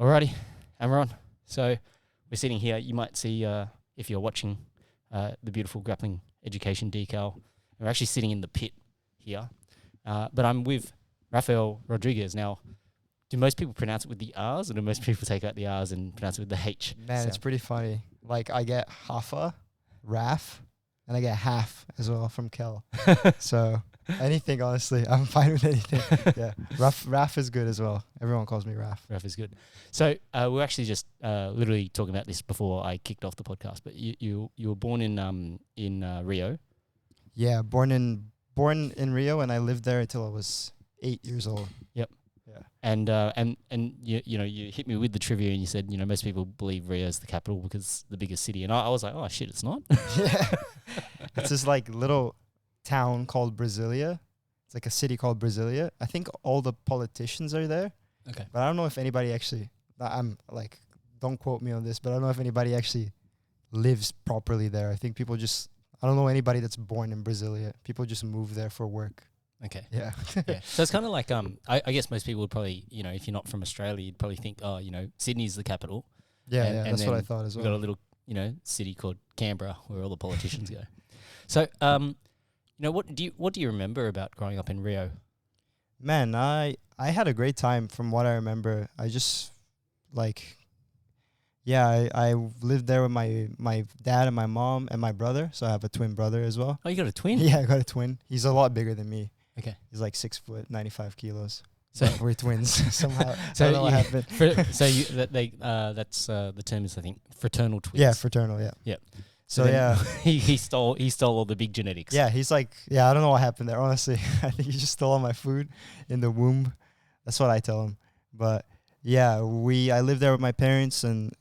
Alrighty, and we're on. So we're sitting here. You might see, if you're watching, the beautiful Grappling Education decal. We're actually sitting in the pit here. But I'm with Raphael Rodrigues. Now, do most people pronounce it with the R's, or do most people take out the R's and pronounce it with the H? Man, it's pretty funny. Like, I get Hafa, Raph, and I get half as well from Kel. So anything, honestly, I'm fine with anything. Yeah, Raph is good as well. Everyone calls me Raph. Raph is good. So we're actually just literally talking about this before I kicked off the podcast. But you were born in Rio. Yeah, born in Rio, and I lived there until I was 8 years old. Yep. Yeah. And you hit me with the trivia, and you said most people believe Rio is the capital because it's the biggest city, and I was like, oh shit, it's not. Yeah. It's this like little town called Brasilia. It's like a city called Brasilia. I think all the politicians are there. Okay. But I don't know if anybody actually, I'm like, don't quote me on this, but I don't know if anybody actually lives properly there. I think people just, I don't know anybody that's born in Brasilia. People just move there for work. Okay. Yeah. Yeah. So it's kind of like I guess most people would probably, if you're not from Australia, you'd probably think, Sydney's the capital. Yeah, and that's what I then thought as we've well. got a little, city called Canberra where all the politicians go. So, what do you remember about growing up in Rio? Man, I had a great time from what I remember. I just like, yeah, I lived there with my dad and my mom and my brother. So I have a twin brother as well. Oh, you got a twin? Yeah, I got a twin. He's a lot bigger than me. Okay. He's like 6 foot, 95 kilos. So we're twins somehow. So I don't know what happened. That's the term is, I think, fraternal twins. Yeah, fraternal. Yeah. Yep. So yeah, he stole all the big genetics. yeah. He's like, yeah. I don't know what happened there. Honestly, I think he just stole all my food in the womb. That's what I tell him. But yeah, I lived there with my parents, and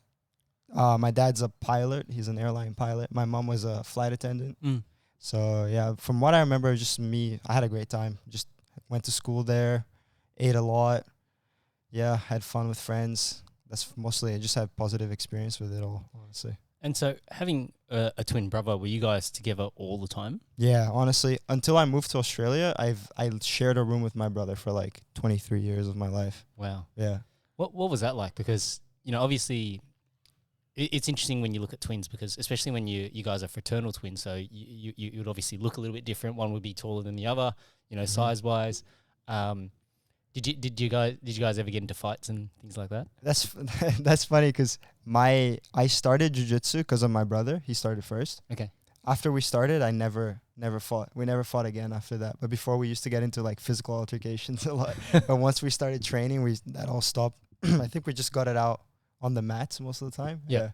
my dad's a pilot. He's an airline pilot. My mom was a flight attendant. Mm. So yeah, from what I remember, it was just me. I had a great time. Just went to school there, ate a lot. Yeah, had fun with friends. That's mostly. I just had positive experience with it all, honestly. And so, having a twin brother, were you guys together all the time? Yeah, honestly, until I moved to Australia, I shared a room with my brother for like 23 years of my life. Wow. Yeah. What was that like? Because obviously, it's interesting when you look at twins, because especially when you guys are fraternal twins, so you would obviously look a little bit different. One would be taller than the other, size wise. Did you guys ever get into fights and things like that? That's funny because I started Jiu Jitsu because of my brother. He started first. Okay. After we started, I never fought. We never fought again after that. But before, we used to get into like physical altercations a lot. But once we started training, that all stopped. I think we just got it out on the mats most of the time. Yeah.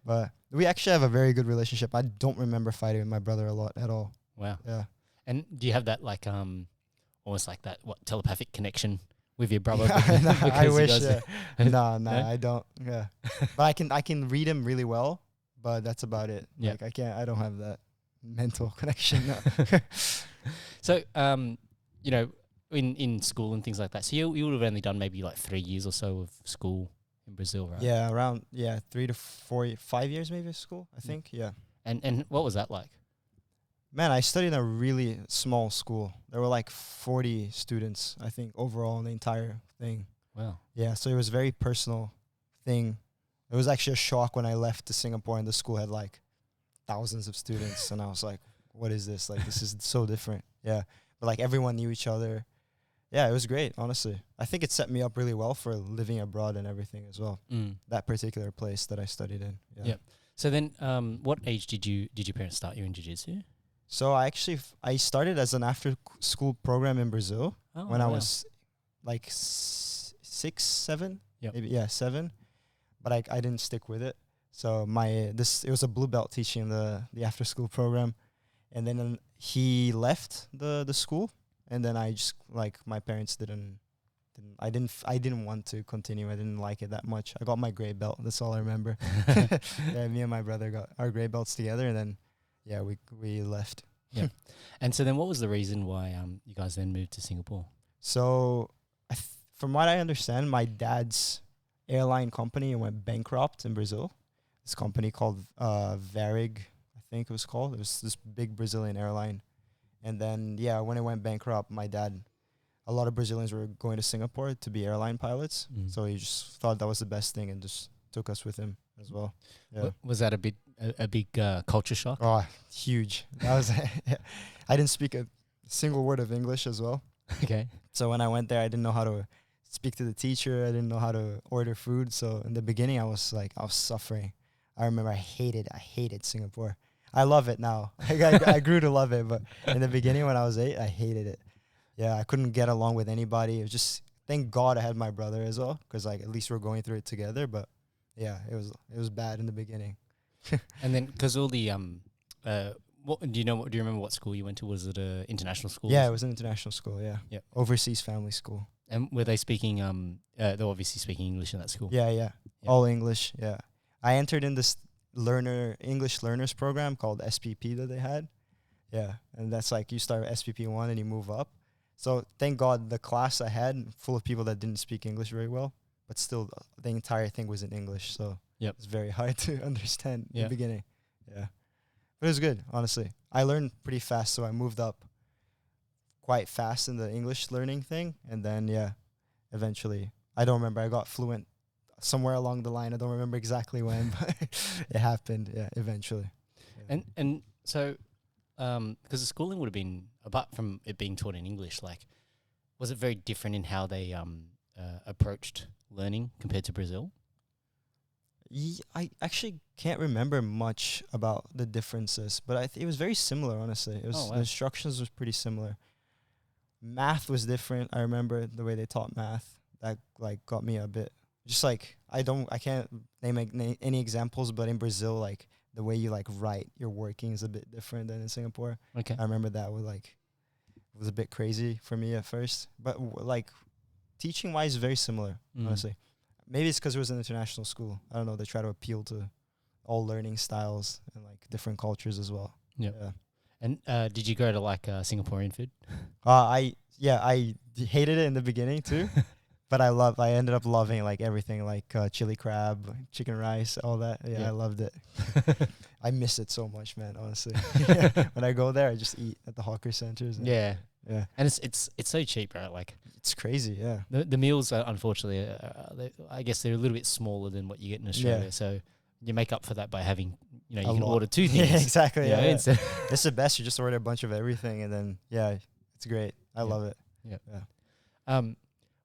But we actually have a very good relationship. I don't remember fighting with my brother a lot at all. Wow. Yeah. And do you have that like almost like that telepathic connection with your brother? No, I wish. No? I don't. Yeah, but I can read him really well, but that's about it. Yeah. Like I don't have that mental connection. No. So in school and things like that. So you would have only done maybe like 3 years or so of school in Brazil, right? Yeah, around 3 to 4, 5 years maybe of school. I think. Yeah. And what was that like? Man, I studied in a really small school. There were like 40 students, I think, overall in the entire thing. Wow. Yeah, so it was a very personal thing. It was actually a shock when I left to Singapore and the school had like thousands of students. And I was like, what is this? Like, this is so different. Yeah. But like everyone knew each other. Yeah, it was great, honestly. I think it set me up really well for living abroad and everything as well. That particular place that I studied in. Yeah. Yep. So then what age did your parents start you in Jiu Jitsu? So I started as an after school program in Brazil when I was like 6, 7, maybe 7, but I didn't stick with it. So it was a blue belt teaching the after school program, and then he left the school, and then I just like my parents I didn't want to continue. I didn't like it that much. I got my gray belt. That's all I remember. Yeah, me and my brother got our gray belts together, and then. Yeah, we left. Yeah. And so then what was the reason why you guys then moved to Singapore? So from what I understand, my dad's airline company went bankrupt in Brazil. This company called Varig, I think it was called. It was this big Brazilian airline. And then, when it went bankrupt, my dad, a lot of Brazilians were going to Singapore to be airline pilots. Mm. So he just thought that was the best thing and just took us with him as well. Yeah. Was that a big culture shock? Oh, huge. That was. I didn't speak a single word of English as well. Okay. So when I went there, I didn't know how to speak to the teacher. I didn't know how to order food. So in the beginning, I was suffering. I remember I hated Singapore. I love it now. I grew to love it, but in the beginning when I was 8, I hated it. Yeah, I couldn't get along with anybody. It was just, thank God I had my brother as well, because like at least we're going through it together. But yeah, it was bad in the beginning. And then because all the what do you remember what school you went to? Was it a international school? Yeah, it was an international school. Yeah, Yep. Overseas family school. And were they speaking? They're obviously speaking English in that school. Yeah, all English. Yeah, I entered in this English learners program called SPP that they had. Yeah, and that's like you start SPP 1 and you move up. So thank God the class I had full of people that didn't speak English very well, but still the entire thing was in English. So it's very hard to understand in the beginning. Yeah, but it was good, honestly. I learned pretty fast, so I moved up quite fast in the English learning thing, and then eventually I don't remember, I got fluent somewhere along the line. I don't remember exactly when, but it happened. Yeah, eventually. Yeah. And so, because the schooling would have been, apart from it being taught in English, like, was it very different in how they approached learning compared to Brazil? I actually can't remember much about the differences, but it was very similar. Honestly, it was the instructions was pretty similar. Math was different. I remember the way they taught math. That like got me a bit. Just like I can't name any examples, but in Brazil, like the way you like write your working is a bit different than in Singapore. Okay. I remember that was a bit crazy for me at first, but like teaching wise, very similar. Honestly, maybe it's because it was an international school. I don't know. They try to appeal to all learning styles and like different cultures as well. Yep. Yeah. And did you go to like Singaporean food? I hated it in the beginning too. But I ended up loving like everything, like chili crab, chicken rice, all that. Yeah, I loved it. I miss it so much, man, honestly. When I go there, I just eat at the hawker centers. Yeah. Yeah. And it's so cheap, right? Like it's crazy, yeah. The meals are unfortunately, I guess they're a little bit smaller than what you get in Australia. Yeah. So you make up for that by having, you can order 2 things. Yeah, exactly. Yeah. It's the best. You just order a bunch of everything and then, it's great. I love it. Yeah.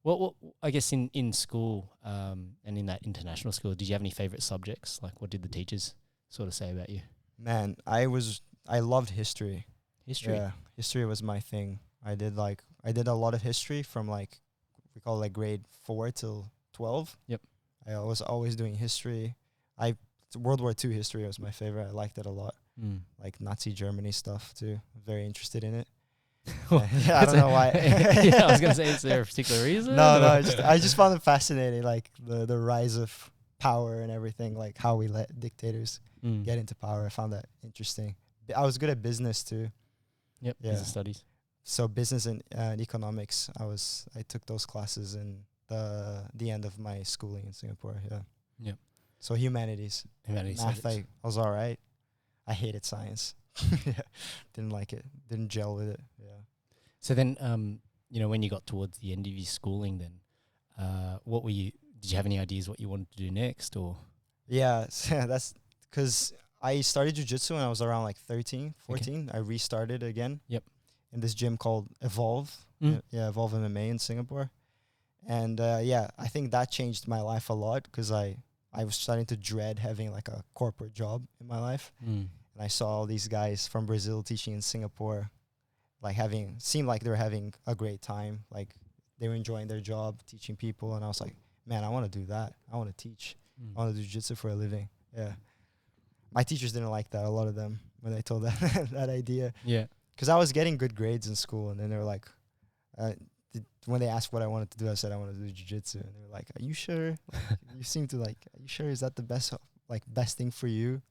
Well, I guess in school and in that international school, did you have any favorite subjects? Like, what did the teachers sort of say about you? Man, I loved history. History? Yeah, history was my thing. I did a lot of history from like, we call it like grade 4 till 12. Yep. I was always doing history. World War II history was my favorite. I liked it a lot. Like Nazi Germany stuff too. Very interested in it. I don't know why. I was gonna say, is there a particular reason? No, I just found it fascinating, like the rise of power and everything, like how we let dictators get into power. I found that interesting. I was good at business too. Yep, business studies. So business and economics, I took those classes in the end of my schooling in Singapore. Yeah. Yep. So humanities. Math, I was all right. I hated science. Didn't like it. Didn't gel with it. Yeah. So then, when you got towards the end of your schooling, then, did you have any ideas what you wanted to do next, or? Yeah, that's because I started Jiu Jitsu when I was around like 13, 14. Okay. I restarted again. Yep. In this gym called Evolve. Evolve MMA in Singapore. And I think that changed my life a lot because I was starting to dread having like a corporate job in my life. And I saw all these guys from Brazil teaching in Singapore, like seemed like they were having a great time. Like they were enjoying their job, teaching people. And I was like, man, I want to do that. I want to teach. I want to do jiu-jitsu for a living. Yeah. My teachers didn't like that, a lot of them, when I told them that idea. Yeah. Because I was getting good grades in school. And then they were like, when they asked what I wanted to do, I said I wanted to do jiu-jitsu. And they were like, are you sure? You seem to are you sure? Is that the best thing for you?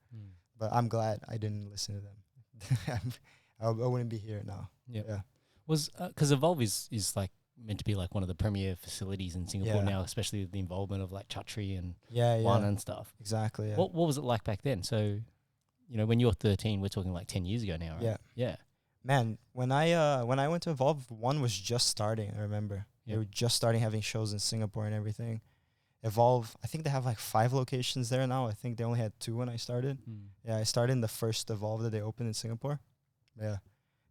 But I'm glad I didn't listen to them. I wouldn't be here now. Yep. Yeah. Was because Evolve is like meant to be like one of the premier facilities in Singapore now, especially with the involvement of like Chatri and One and stuff. Exactly. Yeah. What was it like back then? So, when you were 13, we're talking like 10 years ago now, right? Yeah. Yeah. Man, when I went to Evolve, one was just starting. I remember they were just starting having shows in Singapore and everything. Evolve, I think they have like 5 locations there now. I think they only had 2 when I started. Yeah, I started in the first Evolve that they opened in Singapore. Yeah,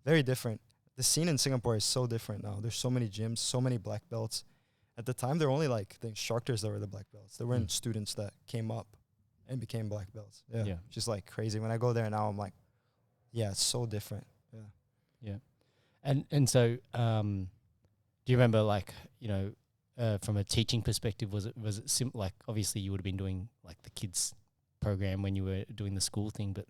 very different. The scene in Singapore is so different now. There's so many gyms, so many black belts. At the time, there were only like the instructors that were the black belts. There weren't students that came up and became black belts. Yeah, just like crazy. When I go there now, I'm like, yeah, it's so different. Yeah. And so, do you remember, like, you know, from a teaching perspective, was it like, obviously you would have been doing like the kids program when you were doing the school thing, but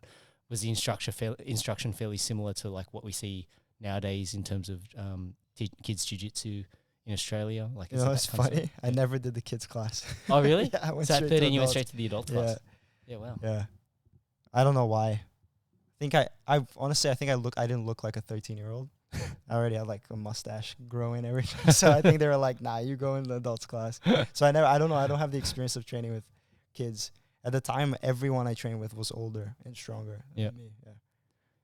was the instruction fairly similar to like what we see nowadays in terms of kids jiu-jitsu in Australia? Like, you know, it's funny. I never did the kids class. Oh, really? Yeah, I went so at straight 13 to you went adults. straight to the adult class? Yeah, wow. Yeah. I don't know why. I honestly, I didn't look like a 13-year-old. I already had like a mustache growing and everything. So I think they were like, nah, you go in the adults class. So I don't know. I don't have the experience of training with kids. At the time, everyone I trained with was older and stronger than me. Yeah.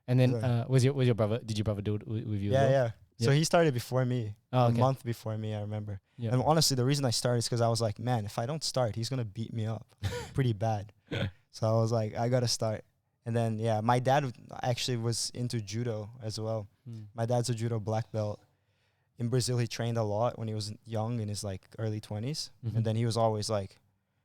And then was your brother, did your brother do it with you as well? Yeah. So he started before me, a okay. month before me, I remember. Yeah. And honestly, the reason I started is because I was like, man, if I don't start, he's going to beat me up pretty bad. So I was like, I got to start. And then, my dad actually was into judo as well. My dad's a judo black belt. In Brazil, he trained a lot when he was young, in his like early 20s. And then he was always like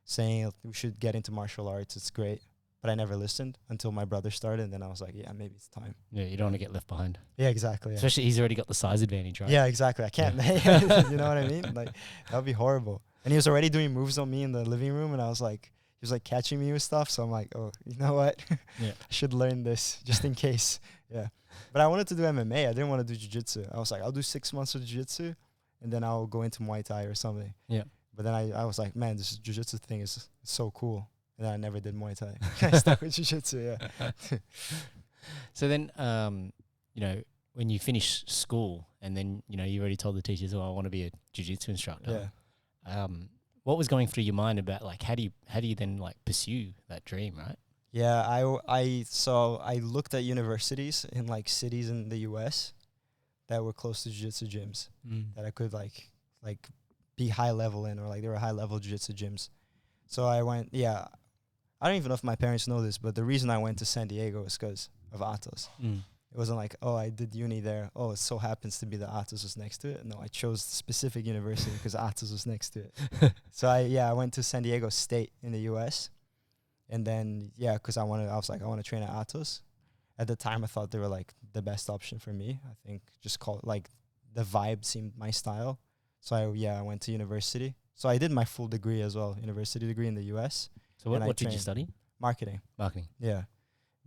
saying, we should get into martial arts. It's great. But I never listened until my brother started. And then I was like, yeah, maybe it's time. Yeah, you don't want to get left behind. Yeah, exactly. Yeah. Especially he's already got the size advantage, right? Yeah, exactly. I can't. You know what I mean? Like, that would be horrible. And he was already doing moves on me in the living room. And I was like, he was like catching me with stuff. So I'm like, oh, you know what? I should learn this just in case. Yeah. But I wanted to do MMA. I didn't want to do jiu-jitsu. I was like, I'll do 6 months of jiu-jitsu and then I'll go into Muay Thai or something. Yeah. But then I was like, man, this jiu-jitsu thing is so cool. And then I never did Muay Thai. I stuck with jiu-jitsu, yeah. So then, you know, when you finish school and then, you know, you already told the teachers, oh, I want to be a jiu-jitsu instructor. Yeah. What was going through your mind about, like, how do you then, like, pursue that dream, right? Yeah, I looked at universities in, like, cities in the US that were close to jiu-jitsu gyms that I could, like be high level in, or, like, they were high-level jiu-jitsu gyms. So I went, I don't even know if my parents know this, but the reason I went to San Diego is because of ATOS. It wasn't like, oh, I did uni there. Oh, it so happens to be that ATOS was next to it. No, I chose the specific university because ATOS was next to it. So I went to San Diego State in the US. And then, because I was like, I want to train at ATOS. At the time, I thought they were like the best option for me. I think just like the vibe seemed my style. So I went to university. So I did my full degree as well, university degree in the US. So what did you study? Marketing. Yeah.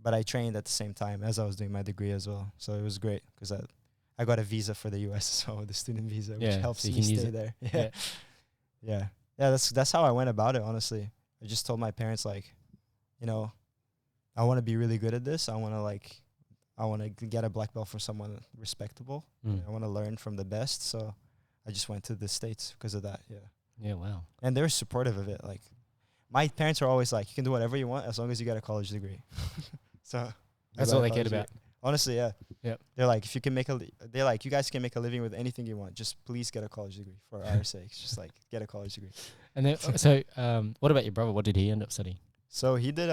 But I trained at the same time as I was doing my degree as well. So it was great because I got a visa for the US as well, the student visa, which helps me stay there. Yeah. That's how I went about it, honestly. I just told my parents, like, you know, I want to be really good at this. I want to get a black belt from someone respectable. I want to learn from the best. So I just went to the States because of that. Yeah. Yeah, wow. And they're supportive of it. Like, my parents are always like, you can do whatever you want as long as you get a college degree. So that's all they cared about. Honestly, yeah. Yeah. They're like, if you can they're like, you guys can make a living with anything you want. Just please get a college degree for our sakes. Just like get a college degree. And then, so what about your brother? What did he end up studying? So he did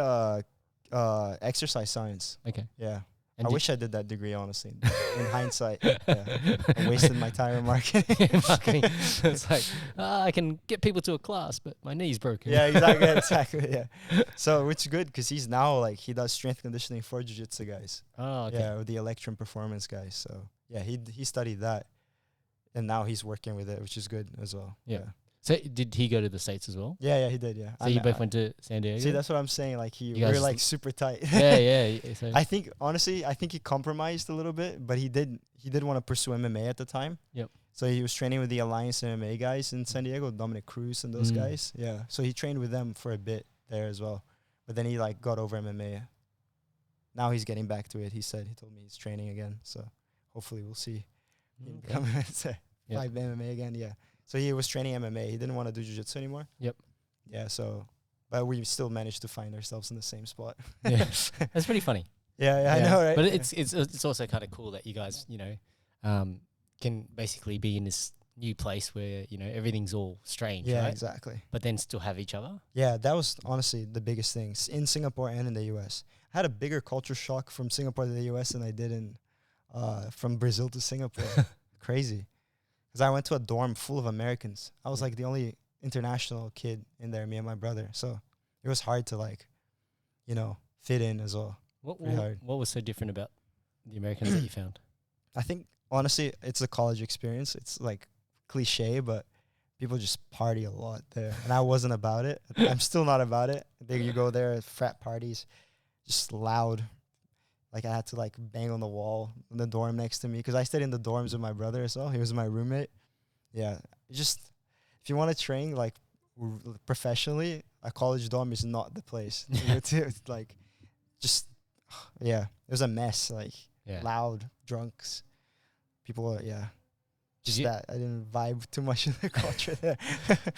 exercise science. Okay. Yeah. And I wish I did that degree, honestly. In hindsight, I wasted my time in marketing. It's like, I can get people to a class, but my knee's broken. Yeah, exactly. Yeah. So, which is good because he's now like, he does strength conditioning for jiu-jitsu guys. Oh, okay. Yeah, with the Electrum Performance guys. So, yeah, he studied that, and now he's working with it, which is good as well. Yeah. So did he go to the States as well? Yeah, he did. Yeah. So you both went to San Diego? See, that's what I'm saying. Like we were like super tight. Yeah. So I think honestly, he compromised a little bit, but he did want to pursue MMA at the time. Yep. So he was training with the Alliance MMA guys in San Diego, Dominic Cruz and those guys. Yeah. So he trained with them for a bit there as well, but then he like got over MMA. Now he's getting back to it. He told me he's training again. So hopefully we'll see him come and fight MMA again. Yeah. So he was training MMA. He didn't want to do jiu-jitsu anymore. Yep. Yeah, so, but we still managed to find ourselves in the same spot. Yeah. That's pretty funny. Yeah, I know, right? But it's also kind of cool that you guys, can basically be in this new place where, everything's all strange, yeah, right? exactly. But then still have each other. Yeah, that was honestly the biggest thing in Singapore and in the US. I had a bigger culture shock from Singapore to the US than I did from Brazil to Singapore. Crazy. Because I went to a dorm full of Americans. I was like the only international kid in there, me and my brother. So it was hard to fit in as well. What was so different about the Americans that you found? I think honestly, it's a college experience. It's like cliche, but people just party a lot there, and I wasn't about it. I'm still not about it. You go there at frat parties, just loud. Like I had to bang on the wall in the dorm next to me because I stayed in the dorms with my brother as well. He was my roommate. Yeah, just if you want to train professionally, a college dorm is not the place. It was a mess. Loud, drunks, people. I didn't vibe too much in the culture there.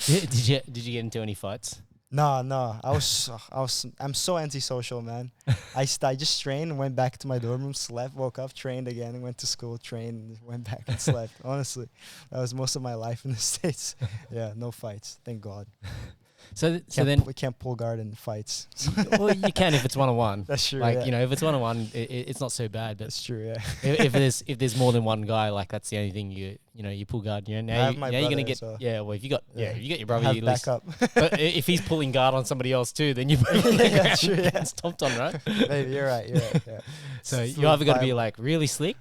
Did you get into any fights? No. I'm so antisocial, man. I just trained, went back to my dorm room, slept, woke up, trained again, went to school, trained, went back and slept. Honestly, that was most of my life in the States. Yeah, no fights, thank God. So we can't pull guard in fights. Well, you can if it's 1-on-1. That's true. If it's 1-on-1, it's not so bad. But that's true. Yeah. if there's more than one guy, that's the only thing you pull guard. Now you're gonna get if you got your brother, you back up. But if he's pulling guard on somebody else too, then you're get stomped on, right? Maybe you're right. Yeah. So you either got to be really slick,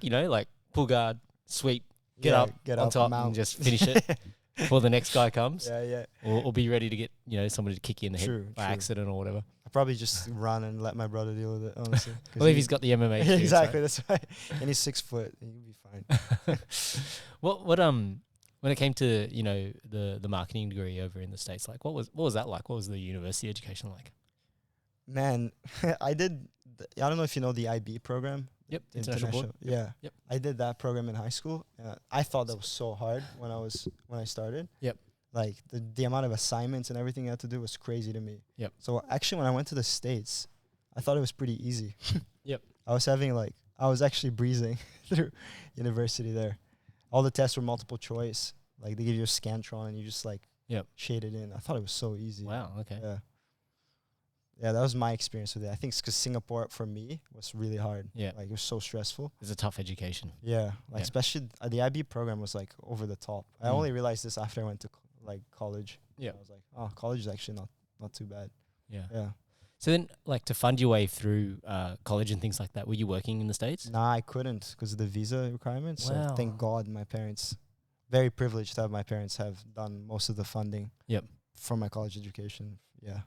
pull guard, sweep, get up on top, and just finish it. Before the next guy comes, or be ready to get somebody to kick you in the head by accident or whatever. I probably just run and let my brother deal with it. Honestly, well, if he's got the MMA, experience, exactly, right? That's right. And he's 6 foot, he'll be fine. What when it came to the marketing degree over in the States, what was that like? What was the university education like? Man, I did. I don't know if you know the IB program. Yep, international board. Yeah. Yep. I did that program in high school. I thought that was so hard when I started. Yep. Like the amount of assignments and everything I had to do was crazy to me. Yep. So actually, when I went to the States, I thought it was pretty easy. Yep. I was actually breezing through university there. All the tests were multiple choice. They give you a Scantron and you just shade it in. I thought it was so easy. Wow. Okay. Yeah, that was my experience with it. I think it's because Singapore, for me, was really hard. Yeah. It was so stressful. It's a tough education. Yeah. Especially the IB program was, over the top. I only realized this after I went to, college. Yeah. I was like, oh, college is actually not too bad. Yeah. Yeah. So then, to fund your way through college and things like that, were you working in the States? Nah, I couldn't because of the visa requirements. Wow. So thank God my parents, very privileged to have my parents have done most of the funding. Yep. For my college education. Yeah.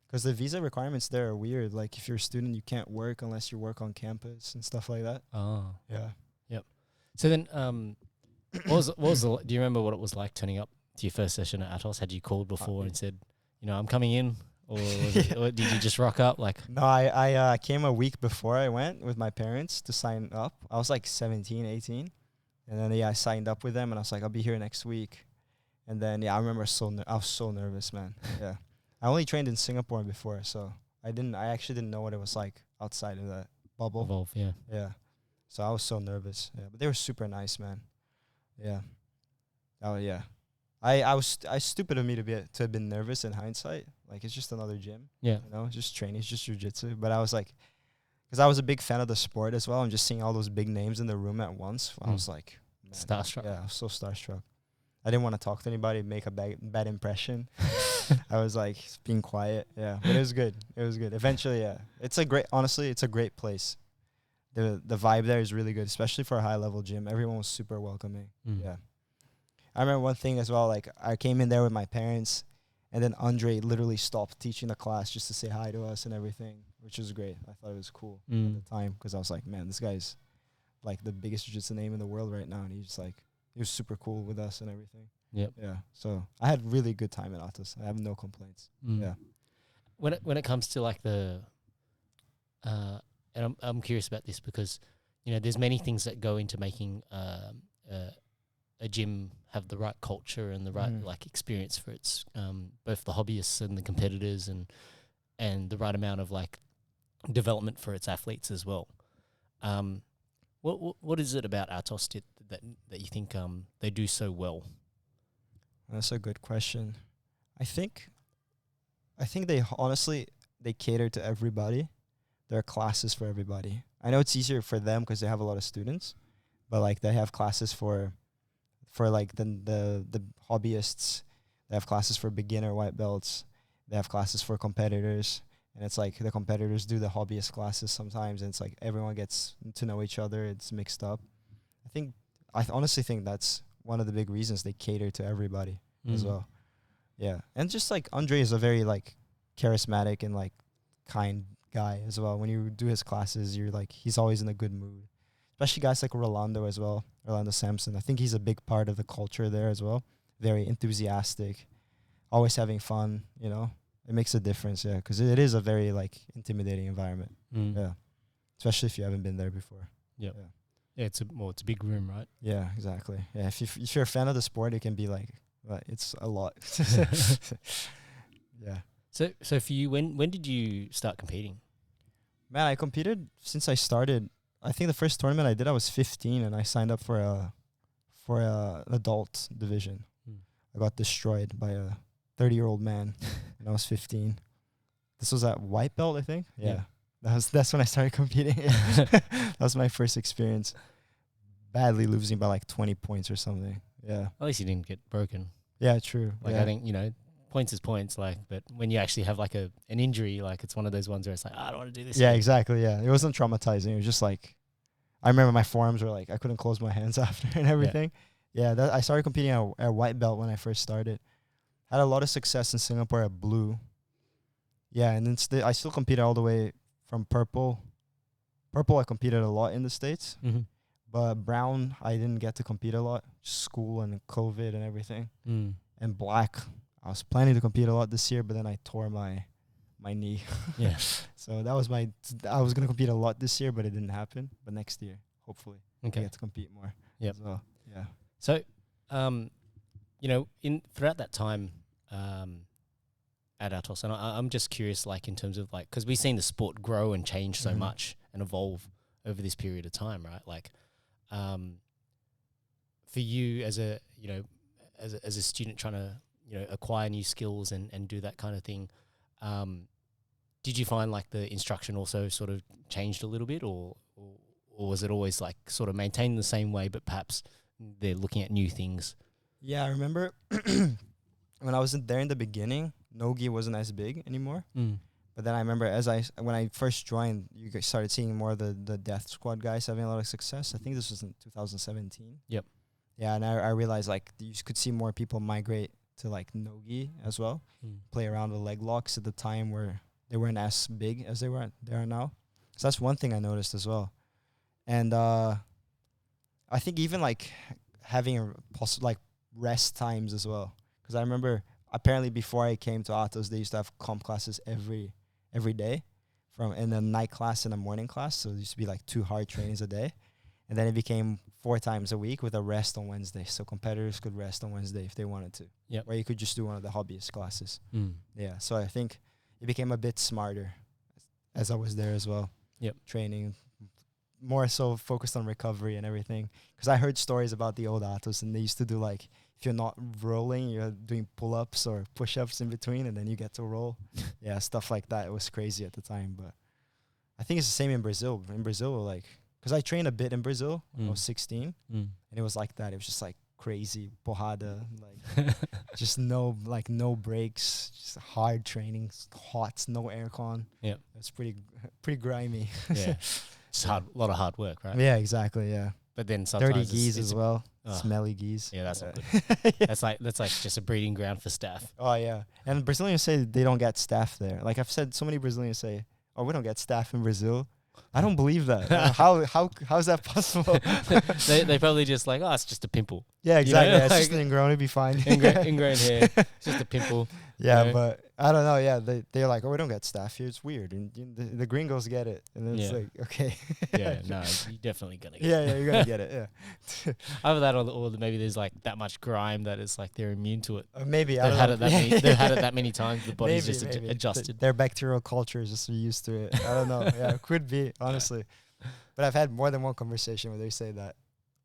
Because the visa requirements there are weird. If you're a student, you can't work unless you work on campus and stuff like that. Oh. Yeah. Yep. So then, do you remember what it was like turning up to your first session at ATOS? Had you called before and said, I'm coming in? Or, or did you just rock up? No, I came a week before I went with my parents to sign up. I was 17, 18. And then, I signed up with them and I was like, I'll be here next week. And then, I remember I was so nervous, man. Yeah. I only trained in Singapore before, so I actually didn't know what it was like outside of that bubble. Evolve, yeah. Yeah. So I was so nervous. Yeah. But they were super nice, man. Yeah. Oh yeah. I was stupid of me to have been nervous in hindsight. It's just another gym. Yeah. It's just training, it's just jiu-jitsu. But I was because I was a big fan of the sport as well, and just seeing all those big names in the room at once, I was man, starstruck. Yeah, I was so starstruck. I didn't want to talk to anybody, make a bad impression. I was being quiet. Yeah, but it was good. It was good. Eventually, yeah. Honestly, it's a great place. The vibe there is really good, especially for a high level gym. Everyone was super welcoming. Yeah. I remember one thing as well, I came in there with my parents and then Andre literally stopped teaching the class just to say hi to us and everything, which was great. I thought it was cool at the time because I was like, man, this guy's the biggest jiu-jitsu name in the world right now. And he's just he was super cool with us and everything. Yep. Yeah. So I had really good time at ATOS. I have no complaints. Yeah. When it comes to the, and I'm curious about this because, there's many things that go into making a gym have the right culture and the right experience for its both the hobbyists and the competitors and the right amount of development for its athletes as well. What is it about ATOS that you think they do so well? That's a good question. I think they honestly they cater to everybody. There are classes for everybody. I know it's easier for them because they have a lot of students, but like they have classes for like the hobbyists. They have classes for beginner white belts. They have classes for competitors. And it's like the competitors do the hobbyist classes sometimes, and it's like everyone gets to know each other. It's mixed up. I honestly think that's one of the big reasons they cater to everybody as well. Yeah. And just like Andre is a very like charismatic and like kind guy as well. When you do his classes, you're like, he's always in a good mood. Especially guys like Rolando as well, Rolando Sampson. I think he's a big part of the culture there as well. Very enthusiastic, always having fun, you know. It makes a difference, yeah, because it is a very like intimidating environment, yeah, especially if you haven't been there before. Yep. Yeah, it's a big room, right? Yeah, exactly. Yeah, if you're a fan of the sport, it can be like it's a lot. Yeah. So for you, when did you start competing? Man, I competed since I started. I think the first tournament I did, I was 15, and I signed up for an adult division. I got destroyed by a 30-year-old man, and I was 15. This was at white belt, I think. Yeah. That's when I started competing. That was my first experience. Badly losing by like 20 points or something. Yeah. At least you didn't get broken. Yeah, true. Like I think, points is points, like, but when you actually have like an injury, like it's one of those ones where it's like, I don't want to do this. Yeah, exactly. Yeah. It wasn't traumatizing. It was just like, I remember my forearms were like, I couldn't close my hands after and everything. Yeah. I started competing at white belt when I first started. Had a lot of success in Singapore at blue. Yeah, and then I still competed all the way from purple. Purple, I competed a lot in the States. But brown, I didn't get to compete a lot. School and COVID and everything. And black, I was planning to compete a lot this year, but then I tore my knee. Yeah. So that was I was going to compete a lot this year, but it didn't happen. But next year, hopefully, I get to compete more. Yep. As well. Yeah. So, throughout that time at ATOS, and I'm just curious, like in terms of like, because we've seen the sport grow and change so much and evolve over this period of time, right? Like, for you as a student trying to acquire new skills and do that kind of thing, did you find like the instruction also sort of changed a little bit, or was it always like sort of maintained the same way, but perhaps they're looking at new things? Yeah, I remember when I was there in the beginning, no-gi wasn't as big anymore. But then I remember when I first joined, you guys started seeing more of the death squad guys having a lot of success. I think this was in 2017. Yep. Yeah, and I realized like you could see more people migrate to like no-gi as well, play around with leg locks at the time where they weren't as big as they are now. So that's one thing I noticed as well. And I think even like having like rest times as well, because I remember apparently before I came to ATOS, they used to have comp classes every day, in a night class and a morning class. So it used to be like 2 hard trainings a day, and then it became 4 times a week with a rest on Wednesday. So competitors could rest on Wednesday if they wanted to. Yeah. Or you could just do one of the hobbyist classes. Yeah. So I think it became a bit smarter as I was there as well. Yep. Training more so focused on recovery and everything. Because I heard stories about the old ATOS, and they used to do like, if you're not rolling, you're doing pull-ups or push-ups in between, and then you get to roll. Yeah, stuff like that. It was crazy at the time, but I think it's the same in Brazil. In Brazil, like, because I trained a bit in Brazil when I was 16, and it was like that. It was just like crazy porrada, like just no breaks, just hard training, hot, no aircon. Yeah, it's pretty grimy. Yeah, it's hard, a lot of hard work, right? Yeah, exactly. Yeah, but then sometimes dirty geese as well. Smelly geese. Yeah, that's not good. Yeah. That's like just a breeding ground for staph. Oh yeah, and Brazilians say they don't get staph there. Like I've said, so many Brazilians say, "Oh, we don't get staph in Brazil." I don't believe that. How's that possible? they probably just like, oh, it's just a pimple. Yeah, exactly. Yeah, it's just ingrown. It'd be fine. Ingrown hair. It's just a pimple. Yeah, but I don't know. Yeah, they're like, oh, we don't get staff here. It's weird, and the gringos get it, and then it's like, okay. Yeah, no, you're definitely gonna get it. Yeah, you're gonna get it. Yeah. Either that, or maybe there's like that much grime that it's like they're immune to it. Maybe They've had it that many. They've had it that many times. The body's maybe, just adjusted. Their bacterial culture is just used to it. I don't know. Yeah, it could be, honestly. But I've had more than one conversation where they say that,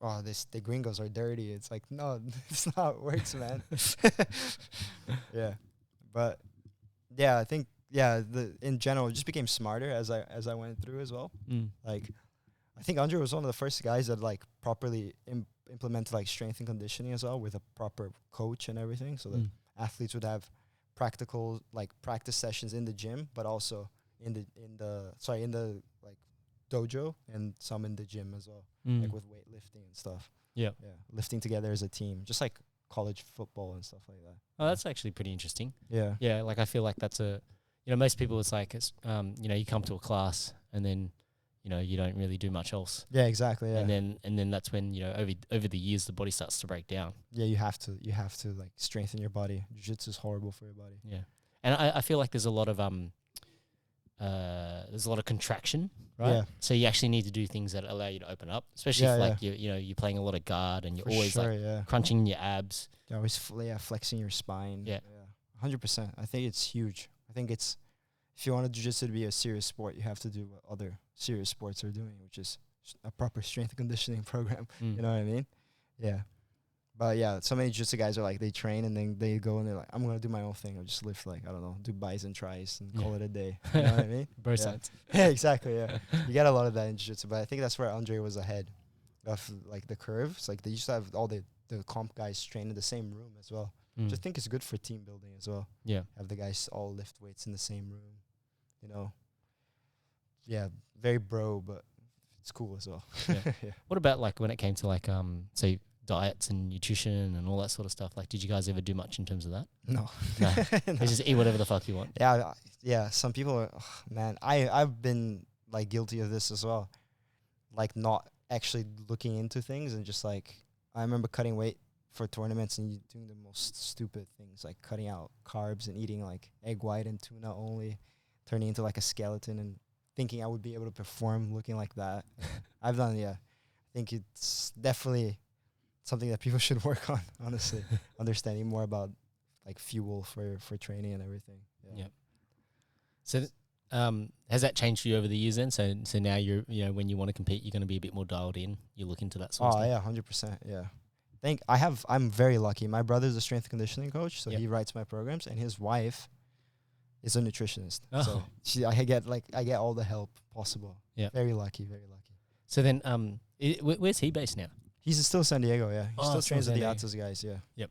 oh, the gringos are dirty. It's like, no, it's not how it works, man. Yeah, but yeah, I think in general, it just became smarter as I went through as well. Like, I think Andre was one of the first guys that like properly implemented like strength and conditioning as well with a proper coach and everything, so that athletes would have practical like practice sessions in the gym, but also in the like dojo and some in the gym as well, like with weightlifting and stuff. Yeah, lifting together as a team, just like college football and stuff like that. Oh, that's actually pretty interesting. Yeah, like I feel like that's most people, it's like you come to a class and then you don't really do much else. Yeah, exactly. Yeah, and then that's when over the years the body starts to break down. Yeah, you have to like strengthen your body. Jiu-jitsu is horrible for your body. Yeah, and I feel like there's a lot of contraction, right? Yeah. So you actually need to do things that allow you to open up, especially if like you're playing a lot of guard and you're always crunching your abs. You're always flexing your spine. Yeah, 100%. I think it's huge. I think it's, if you want jiu-jitsu to be a serious sport, you have to do what other serious sports are doing, which is a proper strength and conditioning program. You know what I mean? Yeah. But yeah, so many jiu-jitsu guys are like, they train and then they go and they're like, I'm going to do my own thing. I'll just lift like, I don't know, do bis and tris and call it a day. You know what I mean? Bro science. Yeah, exactly. Yeah. You get a lot of that in jiu-jitsu, but I think that's where Andre was ahead of like the curve. It's like they used to have all the comp guys train in the same room as well. Which I think is good for team building as well. Yeah. Have the guys all lift weights in the same room, you know. Yeah, very bro, but it's cool as well. Yeah. What about like when it came to like say diets and nutrition and all that sort of stuff? Like, did you guys ever do much in terms of that? No. No. You just eat whatever the fuck you want. Yeah. Some people are, man, I've been like guilty of this as well. Like not actually looking into things and just like, I remember cutting weight for tournaments and doing the most stupid things, like cutting out carbs and eating like egg white and tuna only, turning into like a skeleton and thinking I would be able to perform looking like that. I've done, I think it's definitely something that people should work on, honestly. Understanding more about like fuel for training and everything. Yeah. So has that changed for you over the years then? So now you're, when you want to compete, you're going to be a bit more dialed in. You look into that sort of stuff. Oh, yeah, 100%. Yeah. I'm very lucky. My brother's a strength and conditioning coach, so he writes my programs, and his wife is a nutritionist. Oh. So I get all the help possible. Yeah. Very lucky. So then, where's he based now? He's still in San Diego, yeah. He still trains with the ATOS guys, yeah. Yep.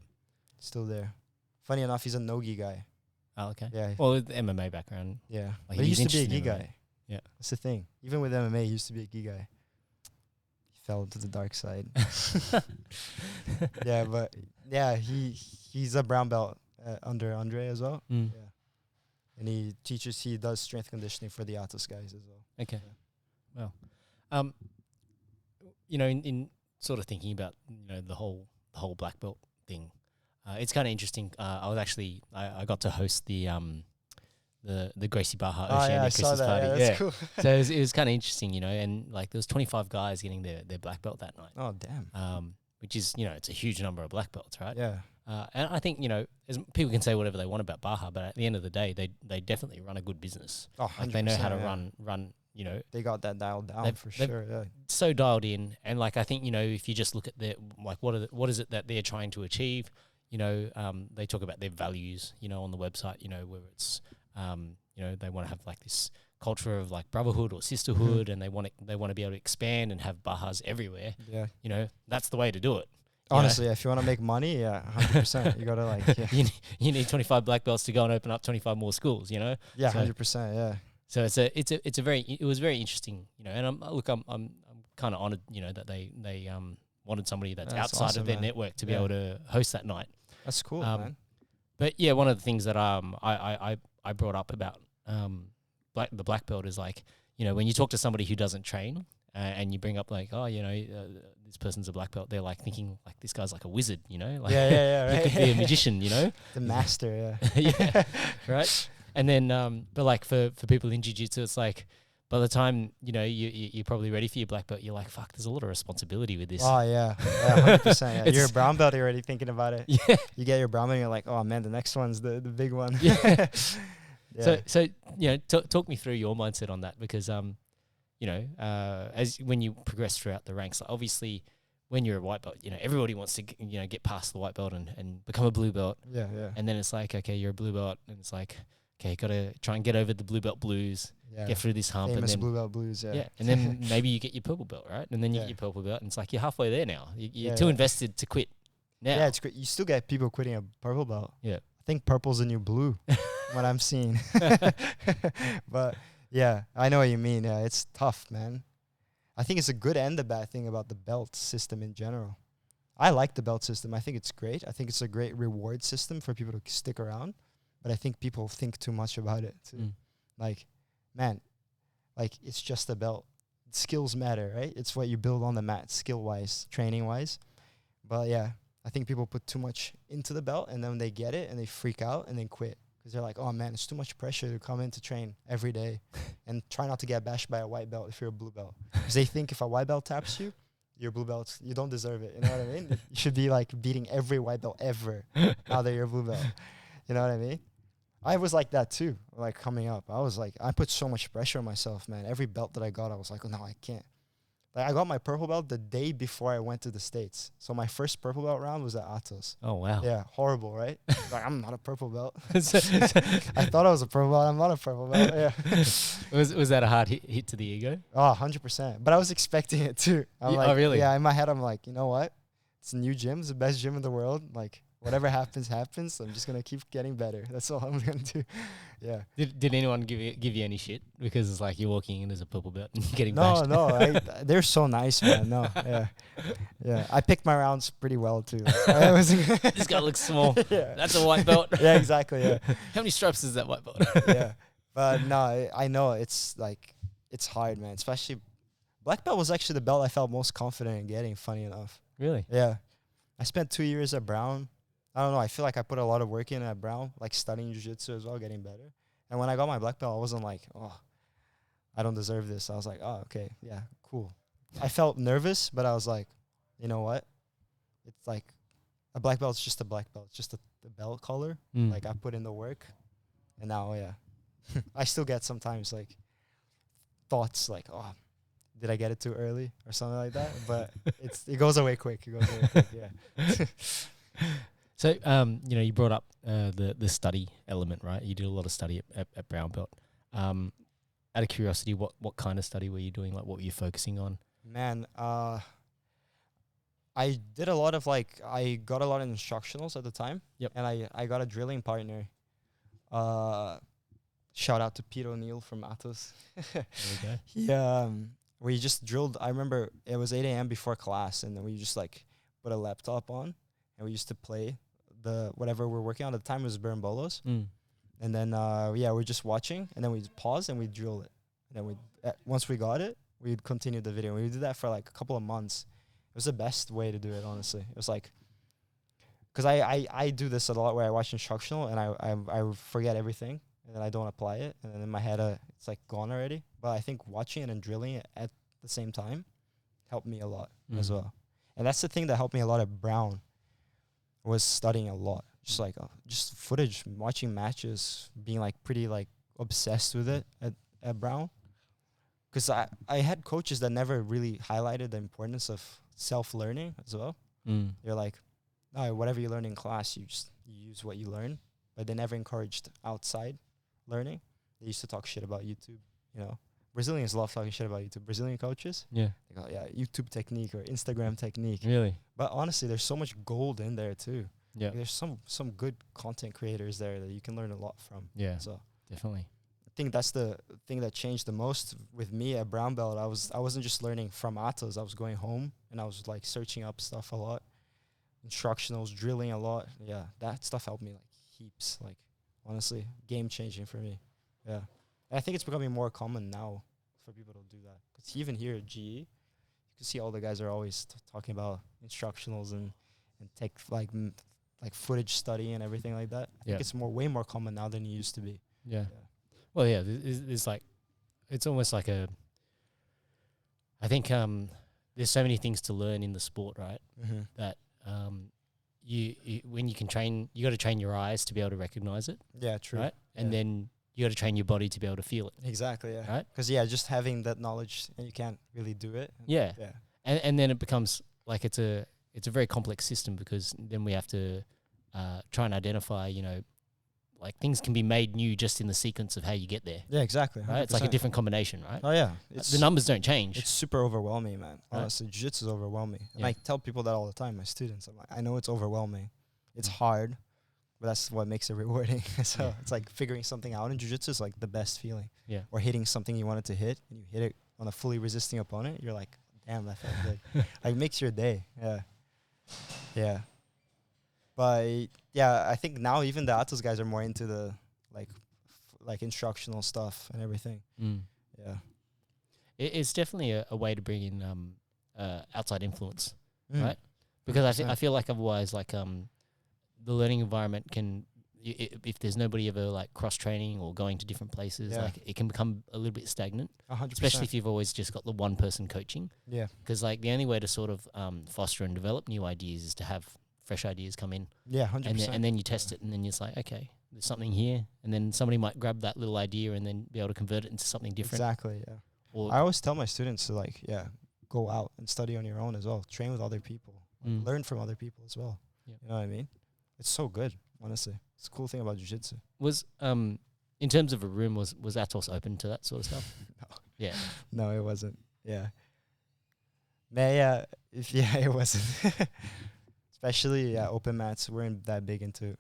Still there. Funny enough, he's a no-gi guy. Oh, okay. Yeah. Well, with the MMA background. Yeah. Like but he used to be a gi guy. Yeah. That's the thing. Even with MMA, he used to be a gi guy. Fell to the dark side. Yeah, but yeah, he's a brown belt under Andre as well. Yeah, and he does strength conditioning for the ATOS guys as well. Okay, well, in sort of thinking about the whole black belt thing, it's kind of interesting. I got to host the Gracie Barra Oceania Christmas party. Yeah, that's cool. So it was kind of interesting, and like there was 25 guys getting their black belt that night. Oh, damn. Which is, it's a huge number of black belts, right? Yeah. And I think, as people can say whatever they want about Baja, but at the end of the day, they definitely run a good business. Oh, like they know how to run. They got that dialed down for sure. Yeah. So dialed in, and like I think if you just look at what is it that they're trying to achieve, they talk about their values, on the website, where it's they want to have like this culture of like brotherhood or sisterhood, and they want to be able to expand and have Bahas everywhere. Yeah, that's the way to do it. Honestly, if you want to make money, 100%, you gotta like. Yeah. you need 25 black belts to go and open up 25 more schools. Yeah, 100%. Yeah. So it was very interesting. And I'm kind of honored. That they wanted somebody that's outside of their network to be able to host that night. That's cool, man. But yeah, one of the things that I brought up about the black belt is like, when you talk to somebody who doesn't train and you bring up like, oh, this person's a black belt, they're like thinking like this guy's like a wizard, like yeah, he could be a magician, the master, yeah, right. And then, but like for people in jiu-jitsu, it's like by the time you're probably ready for your black belt, you're like, fuck, there's a lot of responsibility with this. Oh yeah, 100%. Yeah. You're a brown belt, you're already thinking about it. Yeah. You get your brown belt, and you're like, oh man, the next one's the big one. Yeah. Yeah. So talk me through your mindset on that, because as when you progress throughout the ranks, like obviously when you're a white belt, everybody wants to get past the white belt and become a blue belt. Yeah. And then it's like, okay, you're a blue belt, and it's like, okay, gotta try and get over the blue belt blues, get through this hump, Famous and then blue belt blues. Yeah. and then maybe you get your purple belt, right? And then you get your purple belt, and it's like you're halfway there now. You're too invested to quit now. Yeah, it's great. You still get people quitting a purple belt. Yeah. I think purple's the new blue, what I'm seeing. But yeah, I know what you mean. Yeah, it's tough, man. I think it's a good and a bad thing about the belt system in general. I like the belt system. I think it's great. I think it's a great reward system for people to stick around. But I think people think too much about it too. Like, man, like it's just a belt. Skills matter, right? It's what you build on the mat, skill-wise, training-wise. But yeah, I think people put too much into the belt, and then they get it and they freak out and then quit because they're like, oh man, it's too much pressure to come in to train every day and try not to get bashed by a white belt if you're a blue belt. Because they think if a white belt taps you, you're blue belt, you don't deserve it. You know what I mean? You should be like beating every white belt ever now that you're a blue belt. You know what I mean? I was like that too, like coming up. I was like, I put so much pressure on myself, man. Every belt that I got, I was like, oh, no, I can't. Like I got my purple belt the day before I went to the States. So my first purple belt round was at ATOS. Oh, wow. Yeah, horrible, right? Like, I'm not a purple belt. I thought I was a purple belt. I'm not a purple belt. Yeah. Was that a hard hit to the ego? Oh, 100%. But I was expecting it too. I'm like, oh, really? Yeah, in my head, I'm like, you know what? It's a new gym. It's the best gym in the world. Like, whatever happens, happens. I'm just gonna keep getting better. That's all I'm gonna do. Yeah. Did anyone give you any shit because it's like you're walking in as a purple belt and getting No, bashed? no. They're so nice, man. No, yeah. I picked my rounds pretty well too. This guy looks small. Yeah. That's a white belt. Yeah, exactly. Yeah. How many stripes is that white belt? Yeah, but no, I know it's like it's hard, man. Especially black belt was actually the belt I felt most confident in getting. Funny enough. Really? Yeah. I spent 2 years at Brown. I don't know. I feel like I put a lot of work in at Brown, like studying jiu-jitsu as well, getting better. And when I got my black belt, I wasn't like, oh, I don't deserve this. I was like, oh, okay, yeah, cool. I felt nervous, but I was like, you know what? It's like a black belt is just a black belt. It's just the belt color. Like I put in the work. And now, yeah, I still get sometimes like thoughts like, oh, did I get it too early or something like that? But it goes away quick. Yeah. So, you brought up the study element, right? You did a lot of study at Brown Belt. Out of curiosity, what kind of study were you doing? Like, what were you focusing on? Man, I did a lot of I got a lot of instructionals at the time. Yep. And I got a drilling partner. Shout out to Pete O'Neill from ATOS. There we go. We just drilled. I remember it was 8 a.m. before class, and then we just put a laptop on, and we used to play whatever we're working on. At the time it was Berimbolos. And then we're just watching, and then we'd pause and we'd drill it. And then once we got it, we'd continue the video. We did that for like a couple of months. It was the best way to do it, honestly. It was like, because I do this a lot where I watch instructional and I forget everything and then I don't apply it, and then in my head it's like gone already. But I think watching it and drilling it at the same time helped me a lot as well. And that's the thing that helped me a lot at Brown, was studying a lot. Just just footage, watching matches, being pretty obsessed with it at Brown. Because I had coaches that never really highlighted the importance of self-learning as well. You're like, no, whatever you learn in class, you use what you learn. But they never encouraged outside learning. They used to talk shit about YouTube, Brazilians love talking shit about YouTube. Brazilian coaches, yeah, they go, yeah, YouTube technique or Instagram technique. Really? But honestly, there's so much gold in there too. Yeah, there's some good content creators there that you can learn a lot from. Yeah, so definitely. I think that's the thing that changed the most with me at Brown Belt. I wasn't just learning from ATOS. I was going home and I was searching up stuff a lot, instructionals, drilling a lot. Yeah, that stuff helped me heaps. Honestly, game changing for me. Yeah. I think it's becoming more common now, for people to do that. Because even here at GE, you can see all the guys are always talking about instructionals and take like footage study and everything like that. I think it's way more common now than it used to be. Yeah. Well, yeah, there's like, it's almost like I think there's so many things to learn in the sport, right? That you when you can train, you got to train your eyes to be able to recognize it. Yeah, true. Right, and then you got to train your body to be able to feel it. Exactly. Yeah. Right. Because just having that knowledge and you can't really do it. Yeah. Yeah. And then it becomes like it's a very complex system, because then we have to try and identify, like things can be made new just in the sequence of how you get there. Yeah, exactly. 100%. Right? It's like a different combination, right? Oh, yeah. The numbers don't change. It's super overwhelming, man. Right? Honestly, jiu-jitsu is overwhelming. And I tell people that all the time, my students. I'm like, I know it's overwhelming. It's hard, but that's what makes it rewarding. So it's like figuring something out in jiu-jitsu is like the best feeling. Yeah. Or hitting something you wanted to hit, and you hit it on a fully resisting opponent. You're like, damn, that felt good. Like, makes your day. Yeah. Yeah. But, yeah, I think now even the ATOS guys are more into the like instructional stuff and everything. Yeah, it's definitely a way to bring in outside influence, right? Because I feel like otherwise, like the learning environment can, if there's nobody ever like cross training or going to different places, like it can become a little bit stagnant. 100%. Especially if you've always just got the one person coaching. Yeah, because like the only way to sort of foster and develop new ideas is to have fresh ideas come in. Yeah, 100%. And then you test it, and then it's like, okay, there's something here, and then somebody might grab that little idea and then be able to convert it into something different. Exactly, yeah. Or I always tell my students to go out and study on your own as well. Train with other people. Learn from other people as well. Yep. You know what I mean? It's so good, honestly. It's a cool thing about jiu-jitsu. Was, in terms of a room, was ATOS open to that sort of stuff? No. Yeah. No, it wasn't. Yeah. It wasn't. Especially open mats. We weren't that big into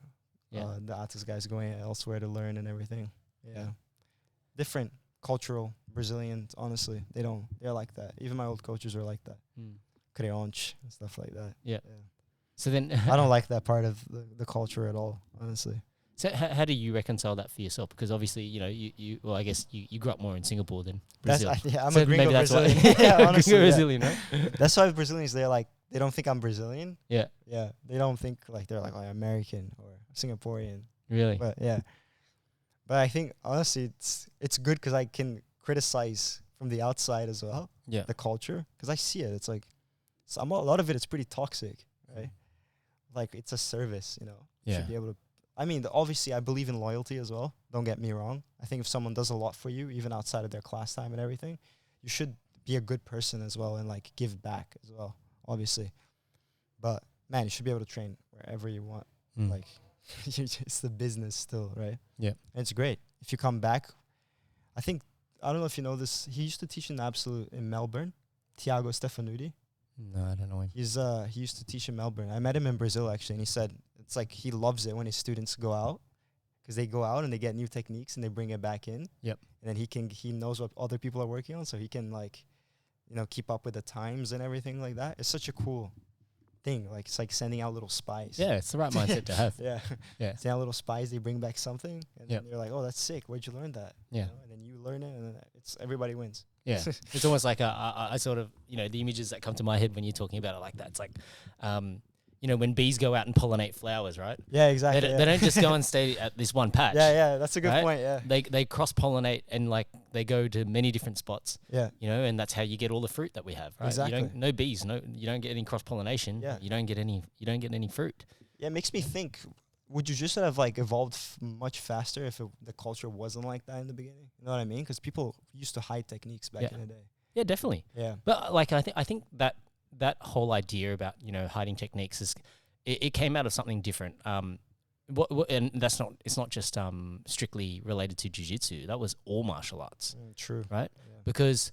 the ATOS guys going elsewhere to learn and everything. Yeah. Different cultural Brazilians, honestly. They're like that. Even my old coaches were like that. Creonte and stuff like that. Yeah. So then I don't like that part of the culture at all, honestly. So how do you reconcile that for yourself? Because obviously, well, I guess you grew up more in Singapore than Brazil. I'm a gringo Brazilian. Yeah, honestly. Brazilian, right? That's why Brazilians, they don't think I'm Brazilian. Yeah. Yeah. They don't think they're like American or Singaporean. Really? But yeah. But I think honestly it's good because I can criticize from the outside as well. Yeah. The culture, because I see it. It's like a lot of it is pretty toxic, right? Like it's a service, You should be able to. I mean, obviously, I believe in loyalty as well. Don't get me wrong. I think if someone does a lot for you, even outside of their class time and everything, you should be a good person as well and give back as well, obviously. But man, you should be able to train wherever you want. It's the business still, right? Yeah. And it's great. If you come back, I don't know if you know this, he used to teach in Absolute in Melbourne, Tiago Stefanuti. No, I don't know him. He used to teach in Melbourne. I met him in Brazil, actually, and he said it's like he loves it when his students go out, because they go out and they get new techniques and they bring it back in. Yep. And then he knows what other people are working on, so he can keep up with the times and everything like that. It's such a cool thing. It's like sending out little spies. Yeah, it's the right mindset to have. Yeah. Send out little spies, they bring back something, and then you're like, oh, that's sick. Where'd you learn that? Yeah. And then you learn it, and then everybody wins. Yeah. It's almost like I sort of, the images that come to my head when you're talking about it like that. It's like, when bees go out and pollinate flowers, right? Yeah, exactly. They don't just go and stay at this one patch. Yeah, that's a good point, yeah. They cross-pollinate and, they go to many different spots. Yeah. And that's how you get all the fruit that we have, right? Exactly. No bees, you don't get any cross-pollination. Yeah. You don't get any fruit. Yeah, it makes me think, would you just have, evolved much faster if the culture wasn't like that in the beginning? You know what I mean? Because people used to hide techniques back in the day. Yeah, definitely. Yeah. But, I think that whole idea about hiding techniques it came out of something different. And it's not just strictly related to jiu-jitsu. That was all martial arts. True. Right? Yeah. Because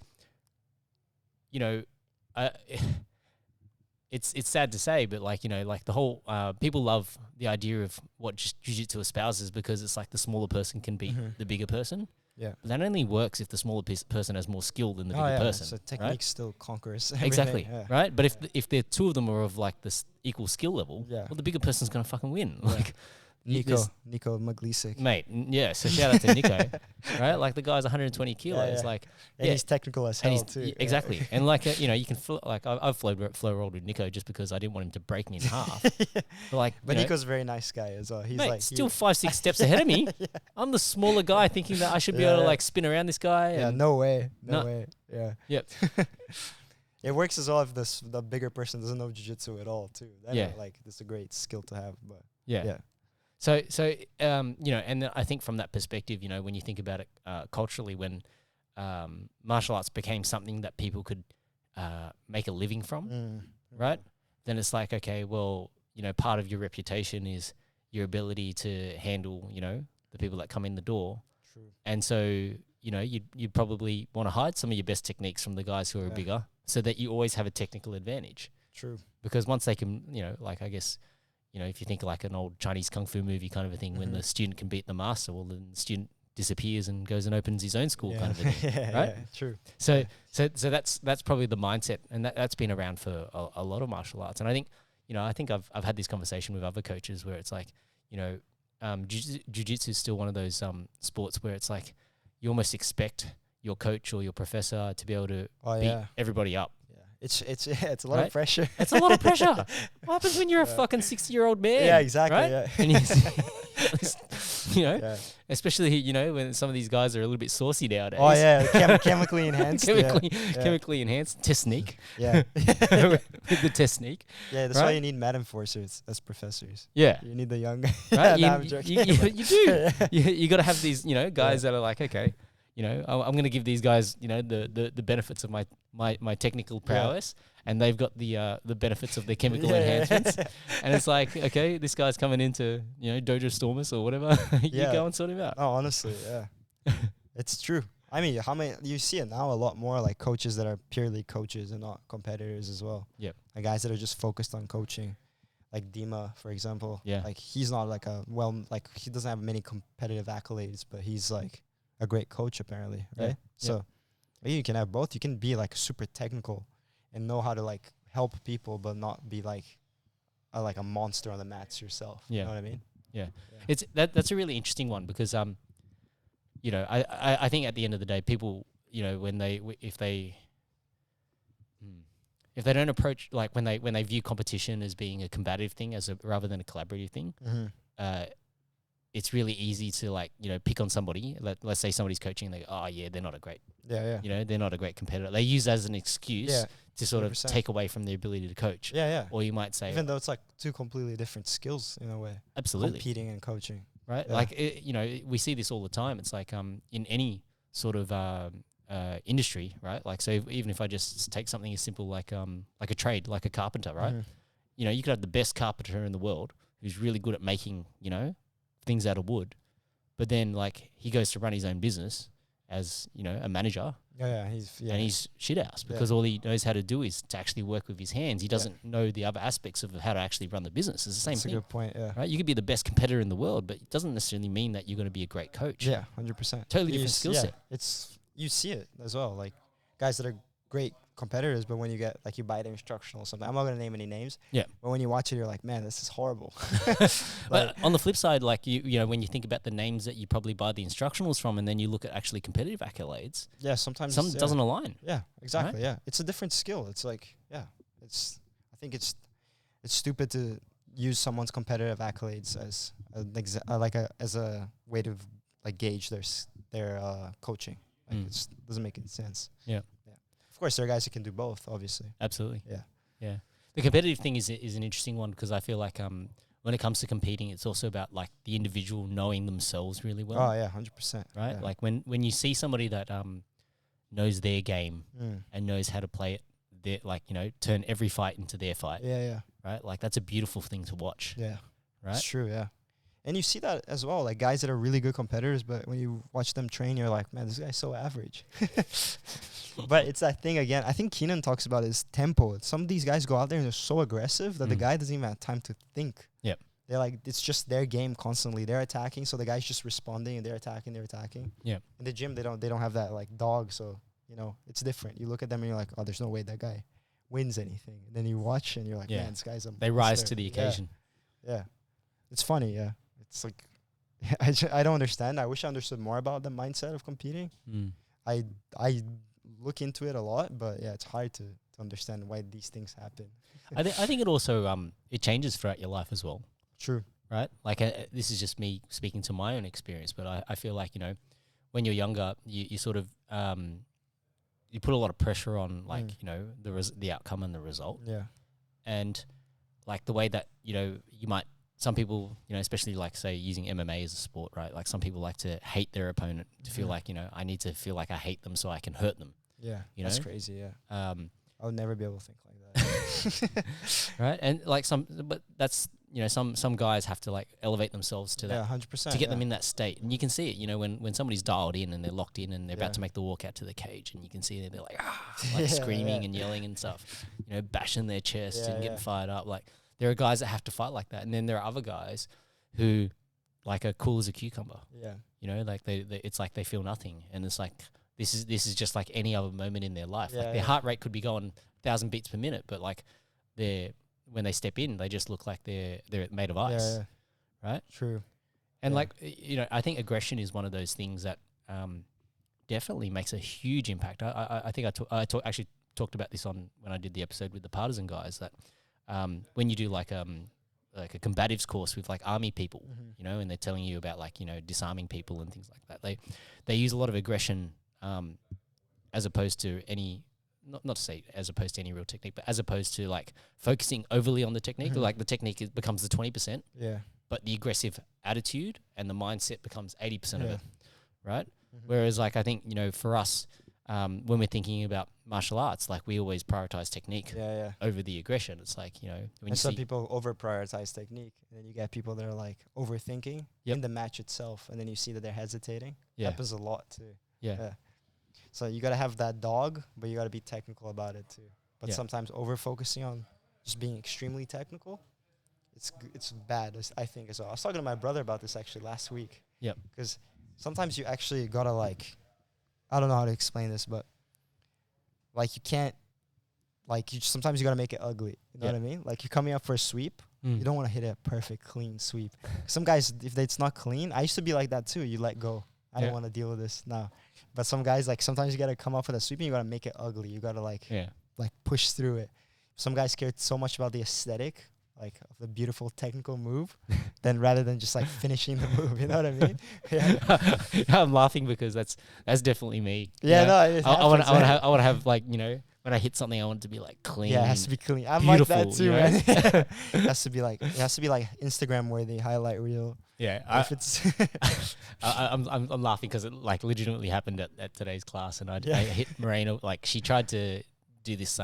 it's sad to say, but the whole people love the idea of what jiu-jitsu espouses, because it's like the smaller person can beat the bigger person. Yeah, but that only works if the smaller person has more skill than the bigger person. So technique still conquers everything. Exactly, right? But if the two of them are of this equal skill level, well, the bigger person's gonna fucking win. Nico Maglisic. Mate, yeah, so shout out to Nico, right? Like the guy's 120 kilos, like, and he's technical as hell too. Exactly, and like you can like I've flow rolled with Nico just because I didn't want him to break me in half. But Nico's a very nice guy as well. He's mate, like still 5-6 steps ahead of me. I'm the smaller guy, thinking that I should be able to like spin around this guy. Yeah, no way. Yeah. Yep. It works as well if the bigger person doesn't know jiu-jitsu at all too. Then like it's a great skill to have. But yeah. So and then I think from that perspective, when you think about it culturally, when martial arts became something that people could make a living from, right? Then it's like, okay, well, part of your reputation is your ability to handle, the people that come in the door. True. And so, you'd probably want to hide some of your best techniques from the guys who are bigger, so that you always have a technical advantage. True. Because once they can, like I guess, if you think like an old Chinese kung fu movie kind of a thing, when the student can beat the master, well, then the student disappears and goes and opens his own school kind of a thing, right? Yeah, true. So that's probably the mindset, and that's been around for a lot of martial arts. And I think, I think I've had this conversation with other coaches where it's like, jiu-jitsu is still one of those sports where it's like you almost expect your coach or your professor to be able to beat everybody up. It's a lot of pressure. It's a lot of pressure. What happens when you're a fucking 60-year-old man? Yeah, exactly. Right? Yeah. And especially when some of these guys are a little bit saucy nowadays. Oh yeah, chemically enhanced. Chemically enhanced technique. Yeah. With the technique. Yeah, that's why you need mad enforcers as professors. Yeah. You need the young guy. Right? You do. You got to have these guys that are like, okay, I'm going to give these guys, the benefits of my technical prowess, and they've got the benefits of their chemical enhancements. And it's like, okay, this guy's coming into, Dojo Stormers or whatever. You go and sort him out. Oh, honestly, yeah. It's true. I mean, how many you see it now a lot more, like coaches that are purely coaches and not competitors as well. Yep. Like guys that are just focused on coaching. Like Dima, for example. Yeah. Like he's not like he doesn't have many competitive accolades, but he's like a great coach apparently, right? Yeah. So you can have both. You can be like super technical and know how to like help people, but not be like a monster on the mats yourself. Yeah. You know what I mean? Yeah. It's that's a really interesting one because I think at the end of the day, people, when if they don't approach, like when they view competition as being a combative thing rather than a collaborative thing, it's really easy to pick on somebody. Let's say somebody's coaching and they go, oh yeah, they're not a great, they're not a great competitor. They use that as an excuse to sort 100%. Of take away from their ability to coach. Yeah. Or you might say, even though it's like two completely different skills in a way. Absolutely. Competing and coaching. Right. Yeah. Like, we see this all the time. It's like, in any sort of, industry, right? Like, so even if I just take something as simple like a trade, like a carpenter, right? You could have the best carpenter in the world who's really good at making, things out of wood, but then like he goes to run his own business as a manager. And he's shit house because all he knows how to do is to actually work with his hands. He doesn't know the other aspects of how to actually run the business. It's the same thing. That's a good point. Yeah. Right. You could be the best competitor in the world, but it doesn't necessarily mean that you're going to be a great coach. Yeah, 100%. Totally different skill set. You see it as well. Like guys that are great competitors, but when you get you buy their instructional or something, I'm not gonna name any names. Yeah. But when you watch it, you're like, man, this is horrible. But on the flip side, like when you think about the names that you probably buy the instructionals from, and then you look at actually competitive accolades. Yeah, sometimes some doesn't align. Yeah, exactly. Right? Yeah, it's a different skill. It's like, I think it's stupid to use someone's competitive accolades as as a way to gauge their coaching. It doesn't make any sense. Yeah. Of course, there are guys who can do both, obviously. Absolutely. Yeah. The competitive thing is an interesting one because I feel like when it comes to competing, it's also about the individual knowing themselves really well. Oh yeah, 100%. Right. Yeah. Like when you see somebody that knows their game and knows how to play it, turn every fight into their fight. Yeah. Right. Like that's a beautiful thing to watch. Yeah. Right. It's true. Yeah. And you see that as well, like guys that are really good competitors, but when you watch them train, you're like, man, this guy's so average. But it's that thing again. I think Keenan talks about his tempo. Some of these guys go out there and they're so aggressive that the guy doesn't even have time to think. Yeah. They're like, it's just their game constantly. They're attacking, so the guy's just responding and they're attacking. Yeah. In the gym, they don't have that dog, so it's different. You look at them and you're like, oh, there's no way that guy wins anything. And then you watch and you're like, man, this guy's a They monster. rise to the occasion. Yeah. It's funny, yeah. it's like I don't understand. I wish I understood more about the mindset of competing. I look into it a lot, but yeah, it's hard to understand why these things happen. I think it also it changes throughout your life as well. True. Right? Like this is just me speaking to my own experience, but I feel like, you know, when you're younger, you sort of you put a lot of pressure on, like, you know, the outcome and the result. Yeah. And like the way that, you know, some people, you know, especially like say using MMA as a sport, right? Like some people like to hate their opponent to feel like, you know, I need to feel like I hate them so I can hurt them. Yeah. You that's know? crazy. Yeah. I would never be able to think like that. Right? And like but that's, you know, some guys have to like elevate themselves to that. 100%. To get them in that state. And you can see it, you know, when somebody's dialed in and they're locked in and they're about to make the walk out to the cage, and you can see they're like, like screaming and yelling and stuff, you know, bashing their chest and getting fired up. Like, there are guys that have to fight like that. And then there are other guys who like are cool as a cucumber. Yeah. You know, like they it's like they feel nothing. And it's like, this is just like any other moment in their life. Like their heart rate could be going 1,000 beats per minute, but like when they step in, they just look like they're made of ice. Right? True. And like, you know, I think aggression is one of those things that definitely makes a huge impact. I think I actually talked about this when I did the episode with the partisan guys, that when you do like a combatives course with like army people, you know, and they're telling you about like, you know, disarming people and things like that, they use a lot of aggression as opposed to any, not to say as opposed to any real technique, but as opposed to like focusing overly on the technique. Like the technique becomes the 20%. Yeah. But the aggressive attitude and the mindset becomes 80% of it, right? Whereas, like, I think, you know, for us, when we're thinking about martial arts, like, we always prioritize technique over the aggression. It's like, you know, when some people over-prioritize technique, and then you get people that are, like, overthinking in the match itself, and then you see that they're hesitating. Happens a lot, too. Yeah. So you got to have that dog, but you got to be technical about it, too. But sometimes over-focusing on just being extremely technical, it's bad, I think, as well. I was talking to my brother about this actually last week. Yep. Because sometimes you actually gotta, like, I don't know how to explain this, but like you can't, like, sometimes you gotta make it ugly. You know what I mean? Like, you're coming up for a sweep, you don't want to hit a perfect clean sweep. Some guys, if it's not clean, I used to be like that too. You let go. I don't want to deal with this now. But some guys, like, sometimes you gotta come up with a sweep and you gotta make it ugly. You gotta like push through it. Some guys care so much about the aesthetic, like, of the beautiful technical move, then rather than just like finishing the move, you know what I mean? I'm laughing because that's definitely me. Yeah, no, I want to have like, you know, when I hit something, I want it to be like clean. Yeah, it has to be clean. I'm beautiful, like that too, man. It has to be like Instagram worthy, highlight reel. Yeah, I'm laughing because it like legitimately happened at today's class, and I hit Moreno. Like, she tried to do this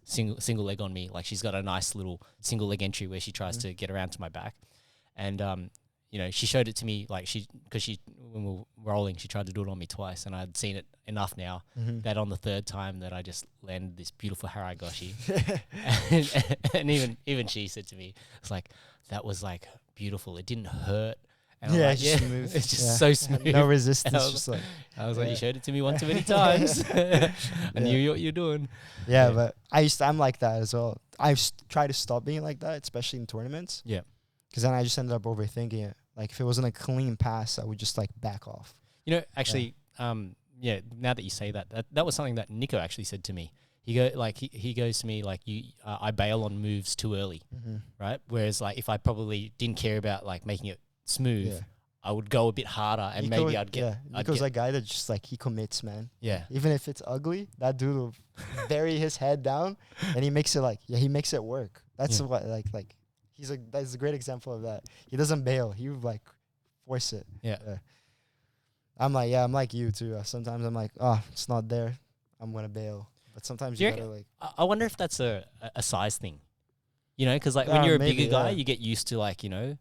single leg on me. Like, she's got a nice little single leg entry where she tries to get around to my back, and you know, she showed it to me, like, because when we were rolling, she tried to do it on me twice, and I'd seen it enough now that on the third time that I just landed this beautiful haragoshi. and even she said to me, it's like, that was like beautiful, it didn't hurt. And Yeah, like, smooth. It's just so smooth. No resistance. I was like, you showed it to me one too many times. I knew what you're doing. Yeah, but I'm like that as well. I try to stop being like that, especially in tournaments. Yeah. Because then I just ended up overthinking it. Like, if it wasn't a clean pass, I would just like back off. You know, actually, now that you say that was something that Nico actually said to me. He goes to me like, I bail on moves too early, right? Whereas like, if I probably didn't care about like making it smooth, I would go a bit harder, and maybe I'd get. Nico's that guy that just like, he commits, man. Yeah. Even if it's ugly, that dude will bury his head down, and he makes it he makes it work. That's what like that's a great example of that. He doesn't bail. He would like force it. Yeah. I'm like you too. Sometimes I'm like, oh, it's not there, I'm gonna bail. But sometimes you gotta like. I wonder if that's a size thing, you know, because like when you're a bigger guy, you get used to like, you know,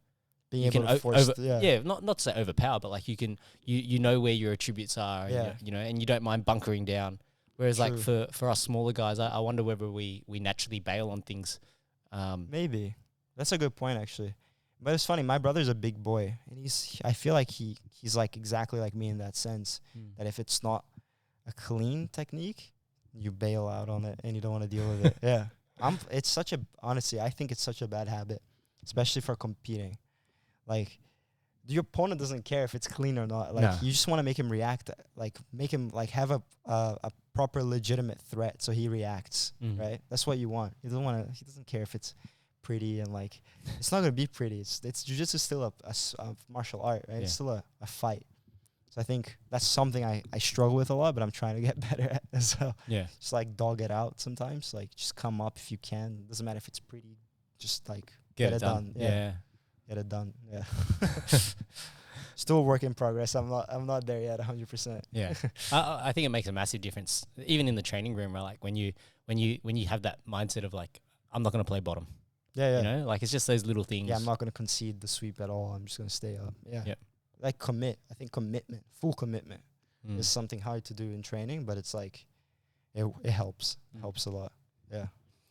being able to force. Not to say overpower, but like you know where your attributes are, you know, and you don't mind bunkering down. Whereas like for us smaller guys, I wonder whether we naturally bail on things. Maybe that's a good point actually. But it's funny, my brother's a big boy, and I feel like he's like exactly like me in that sense, that if it's not a clean technique, you bail out on it and you don't want to deal with it. Yeah. Honestly, I think it's such a bad habit, especially for competing. Like, your opponent doesn't care if it's clean or not. Like you just want to make him react, like make him like have a proper legitimate threat, so he reacts. Right? That's what you want. He doesn't care if it's pretty, and like it's not gonna be pretty. It's jiu-jitsu is still a martial art, right? It's still a fight. So I think that's something I struggle with a lot, but I'm trying to get better at as well. Yeah. Just like dog it out sometimes. Like just come up if you can. Doesn't matter if it's pretty. Just like get it done. Yeah. Get it done. Yeah. Still a work in progress. I'm not there yet 100%. Yeah. I think it makes a massive difference, even in the training room, where like when you have that mindset of like, I'm not gonna play bottom. Yeah. You know, like it's just those little things. Yeah, I'm not gonna concede the sweep at all. I'm just gonna stay up. Yeah. Yep. Like commit. I think full commitment is something hard to do in training, but it's like it helps. It helps a lot. Yeah.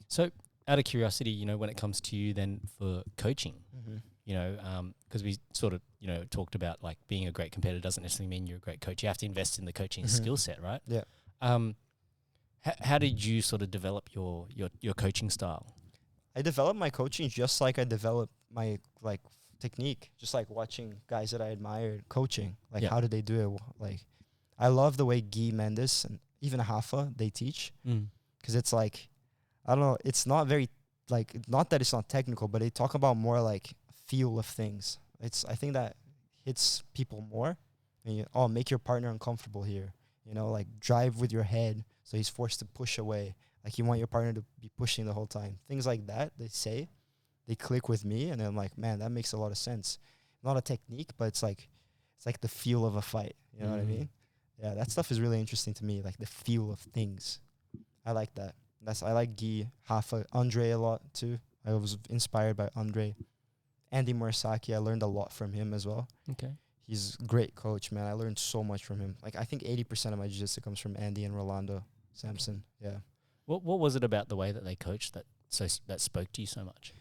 So out of curiosity, you know, when it comes to you then for coaching, you know, because we sort of, you know, talked about like being a great competitor doesn't necessarily mean you're a great coach. You have to invest in the coaching skill set, right? Yeah. How did you sort of develop your coaching style? I developed my coaching just like I developed my like technique, just like watching guys that I admired coaching. Like how did they do it? Like I love the way Guy Mendes and even Hafa they teach, because it's like, I don't know, it's not very like, not that it's not technical, but they talk about more like feel of things. I think that hits people more. And make your partner uncomfortable here, you know, like drive with your head so he's forced to push away, like you want your partner to be pushing the whole time. Things like that they say, they click with me, and I'm like, man, that makes a lot of sense. Not a technique, but it's like the feel of a fight. You know what I mean? Yeah, that stuff is really interesting to me, like the feel of things. I like that. I like Guy, Hafa, Andre a lot too. I was inspired by Andre. Andy Murasaki, I learned a lot from him as well. Okay. He's a great coach, man. I learned so much from him. Like I think 80% of my jiu-jitsu comes from Andy and Rolando Sampson. Yeah. What was it about the way that they coached that spoke to you so much?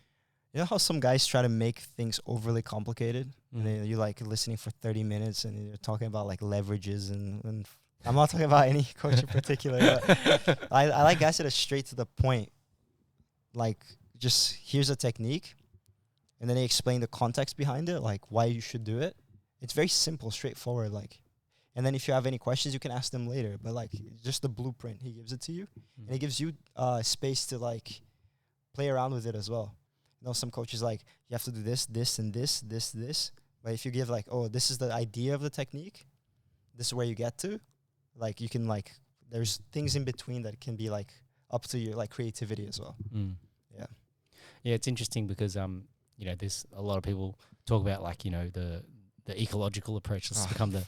You know how some guys try to make things overly complicated? And then you're like listening for 30 minutes and you're talking about like leverages and I'm not talking about any coach in particular. But I like guys that are straight to the point. Like just here's a technique, and then they explain the context behind it, like why you should do it. It's very simple, straightforward. Like, and then if you have any questions, you can ask them later. But like just the blueprint, he gives it to you, and he gives you space to like play around with it as well. You know, some coaches like, you have to do this, this, and this. But if you give like, oh, this is the idea of the technique, this is where you get to, like you can like, there's things in between that can be like up to your like creativity as well. Yeah. Yeah, it's interesting because you know, there's a lot of people talk about like, you know, the ecological approach. Let's become the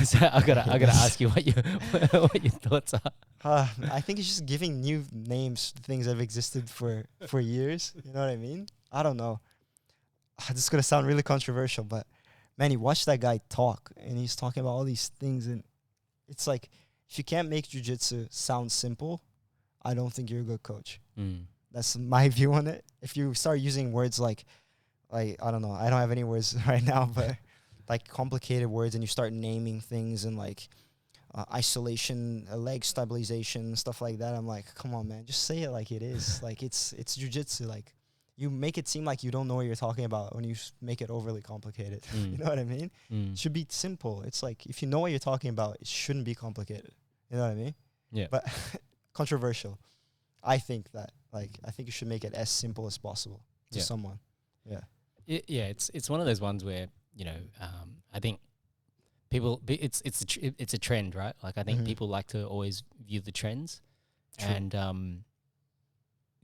So I gotta ask you what your thoughts are. I think it's just giving new names to things that have existed for years. You know what I mean? I don't know. This is gonna sound really controversial, but man, you watch that guy talk, and he's talking about all these things, and it's like, if you can't make jiu-jitsu sound simple, I don't think you're a good coach. That's my view on it. If you start using words like I don't know, I don't have any words right now, but like complicated words, and you start naming things and like isolation, leg stabilization, stuff like that, I'm like, come on, man, just say it like it is. Like it's jiu-jitsu. Like you make it seem like you don't know what you're talking about when you make it overly complicated. You know what I mean? It should be simple. It's like, if you know what you're talking about, it shouldn't be complicated. You know what I mean? Yeah. But controversial. I think you should make it as simple as possible to someone. Yeah. It's one of those ones where, you know, I think people, it's a trend, right? Like I think people like to always view the trends. True. And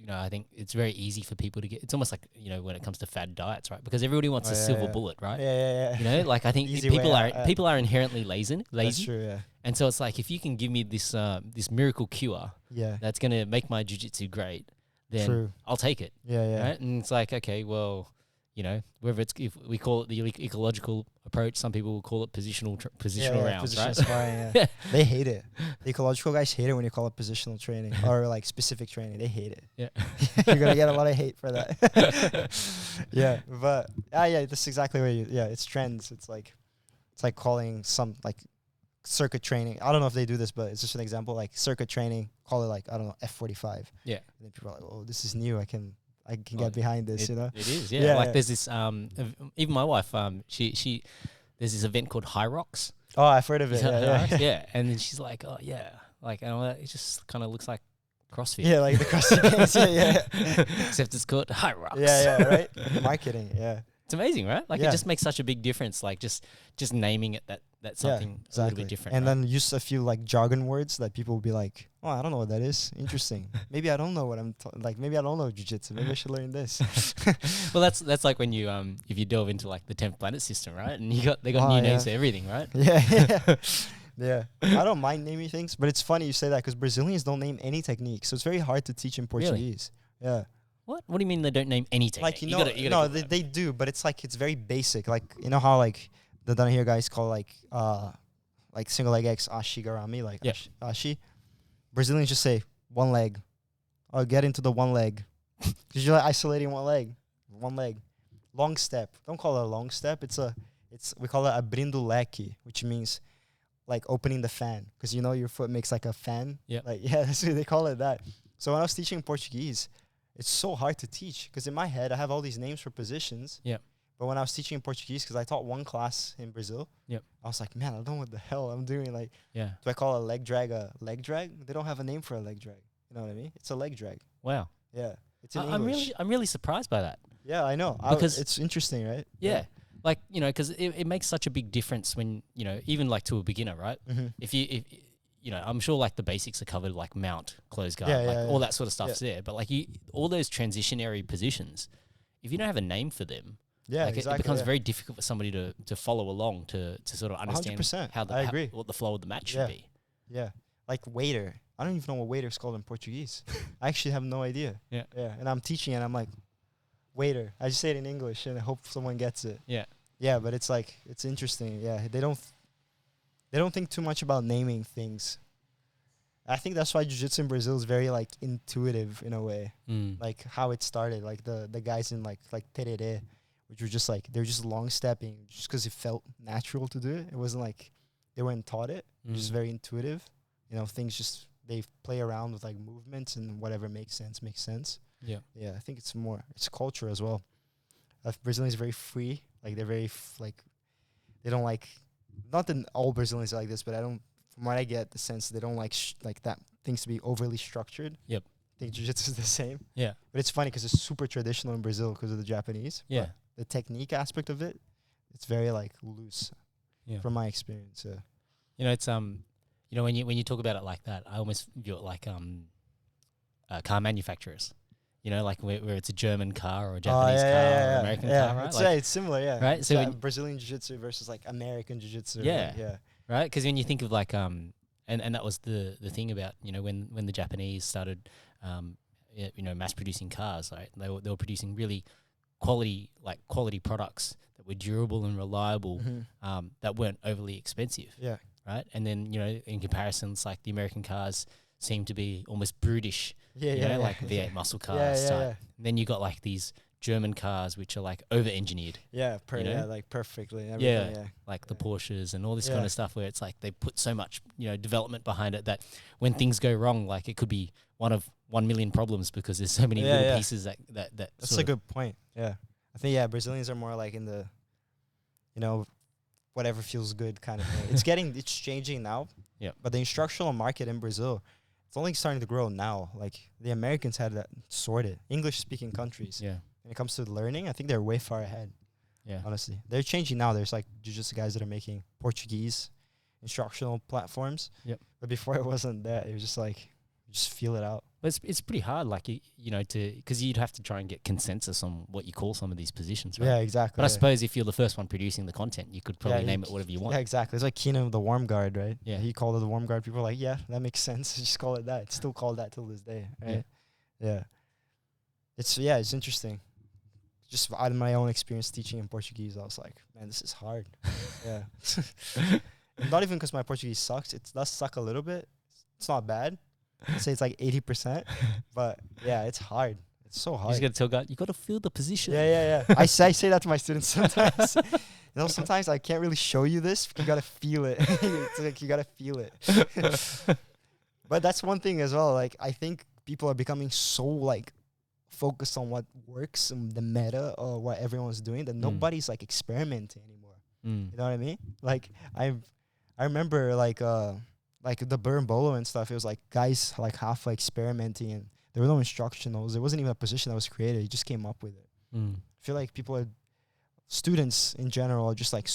you know, I think it's very easy for people to get, it's almost like, you know, when it comes to fad diets, right? Because everybody wants a silver bullet, right? Yeah. You know, like I think people are inherently lazy. That's true, yeah. And so it's like, if you can give me this this miracle cure that's going to make my jiu-jitsu great, then I'll take it. Yeah. Right? And it's like, okay, well, you know, whether it's, if we call it the ecological approach, some people will call it positional rounds, right? Sparring, They hate it. The ecological guys hate it when you call it positional training or like specific training. They hate it. Yeah. You're going to get a lot of hate for that. But that's exactly what it's trends. It's like calling some like circuit training. I don't know if they do this, but it's just an example, like circuit training, call it like, I don't know, F45. Yeah. And then people are like, oh, this is new. I can get behind this. It is, yeah. Like there's this even my wife she there's this event called High Rocks. Oh, I've heard of it. Yeah. And then she's like, oh yeah, like it just kind of looks like CrossFit. Yeah, like the CrossFit games. Yeah. Except it's called High Rocks. Yeah, right. Marketing. Yeah. It's amazing, right? Like it just makes such a big difference. Like just naming it that's something a little bit different. And then use a few like jargon words that people will be like, oh, I don't know what that is. Interesting. Maybe I don't know what maybe I don't know jiu-jitsu. Maybe I should learn this. Well, that's like when you if you delve into like the 10th planet system, right? And they got new names for everything, right? Yeah. Yeah. I don't mind naming things, but it's funny you say that because Brazilians don't name any technique. So it's very hard to teach in Portuguese. Really? Yeah. What do you mean they don't name any technique? Like, you gotta they do, but it's like, it's very basic. Like, you know how like the down here guys call like single leg X ashigarami, like ashi. Brazilians just say one leg. Oh, get into the one leg. Because you're like isolating one leg. Long step. Don't call it a long step. We call it abrindo leque, which means like opening the fan. Because you know your foot makes like a fan. Yeah. Like, yeah, that's what they call it that. So when I was teaching Portuguese, it's so hard to teach because in my head I have all these names for positions. Yeah. But when I was teaching in Portuguese, because I taught one class in Brazil, I was like, man, I don't know what the hell I'm doing. Like, do I call a leg drag a leg drag? They don't have a name for a leg drag. You know what I mean? It's a leg drag. Wow. Yeah. It's in English. I'm really surprised by that. Yeah, I know. Because it's interesting, right? Yeah. Like, you know, because it makes such a big difference when, you know, even like to a beginner, right? Mm-hmm. If you know, I'm sure like the basics are covered, like mount, close guard, all that sort of stuff's there. But like all those transitionary positions, if you don't have a name for them, it becomes very difficult for somebody to follow along to sort of understand 100%. what the flow of the match should be. Yeah. Like waiter. I don't even know what waiter is called in Portuguese. I actually have no idea. Yeah. Yeah. And I'm teaching and I'm like, waiter. I just say it in English and I hope someone gets it. Yeah. Yeah, but it's like, it's interesting. Yeah. They don't think too much about naming things. I think that's why jiu-jitsu in Brazil is very like intuitive in a way. Like how it started, like the guys in like tereré, which were just like, they're just long stepping just because it felt natural to do it. It wasn't like they weren't taught it. It was just very intuitive. You know, things just, they play around with like movements and whatever makes sense. Yeah. Yeah, I think it's culture as well. Brazilians are very free. Like they're very they don't like, not that all Brazilians are like this, but from what I get, the sense they don't like like that things to be overly structured. Yep. I think jiu-jitsu is the same. Yeah. But it's funny because it's super traditional in Brazil because of the Japanese. Yeah. But the technique aspect of it, it's very like loose. Yeah. From my experience. You know, it's you know, when you talk about it like that, I almost view it like car manufacturers. You know, like where it's a German car or a Japanese car or an American car, right? It's similar, yeah. Right? So Brazilian jiu-jitsu versus like American jiu-jitsu. Yeah. Like, yeah. Right? Because when you think of like and that was the thing about, you know, when the Japanese started you know, mass producing cars, right? They were producing really quality products that were durable and reliable, that weren't overly expensive. Yeah. Right? And then, you know, in comparisons, like the American cars seem to be almost brutish. Like V8 muscle cars. And then you got like these German cars which are like over-engineered. Yeah, like perfectly. Like the Porsches and all this kind of stuff where it's like they put so much, you know, development behind it that when things go wrong, like it could be one of 1 million problems because there's so many little pieces that. That's a good point. Yeah, I think Brazilians are more like in the, you know, whatever feels good kind of thing. It's changing now. Yeah. But the instructional market in Brazil, it's only starting to grow now. Like the Americans had that sorted. English-speaking countries. Yeah. When it comes to learning, I think they're way far ahead. Yeah. Honestly, they're changing now. There's like jiu-jitsu guys that are making Portuguese instructional platforms. Yep. But before it wasn't that. It was just like, just feel it out. But it's pretty hard, like, you know, because you'd have to try and get consensus on what you call some of these positions, right? Yeah, exactly. But I suppose if you're the first one producing the content, you could probably name it whatever you want. Yeah, exactly. It's like Keenan, the warm guard, right? Yeah. He called it the warm guard. People are like, yeah, that makes sense. Just call it that. It's still called that till this day, right? Yeah. It's interesting. Just out of my own experience teaching in Portuguese, I was like, man, this is hard. Yeah. Not even because my Portuguese sucks. It does suck a little bit. It's not bad. I'd say it's like 80%, but yeah, it's hard. It's so hard. You just got to tell God, you got to feel the position. Yeah. I say that to my students sometimes. You know, sometimes I can't really show you this, but you got to feel it. It's like you got to feel it. But that's one thing as well. Like, I think people are becoming so like focused on what works and the meta or what everyone's doing, that nobody's like experimenting anymore. You know what I mean? Like I remember like the burn bolo and stuff. It was like guys like half like experimenting, and there were no instructionals. There wasn't even a position that was created. He just came up with it. I feel like students in general are just like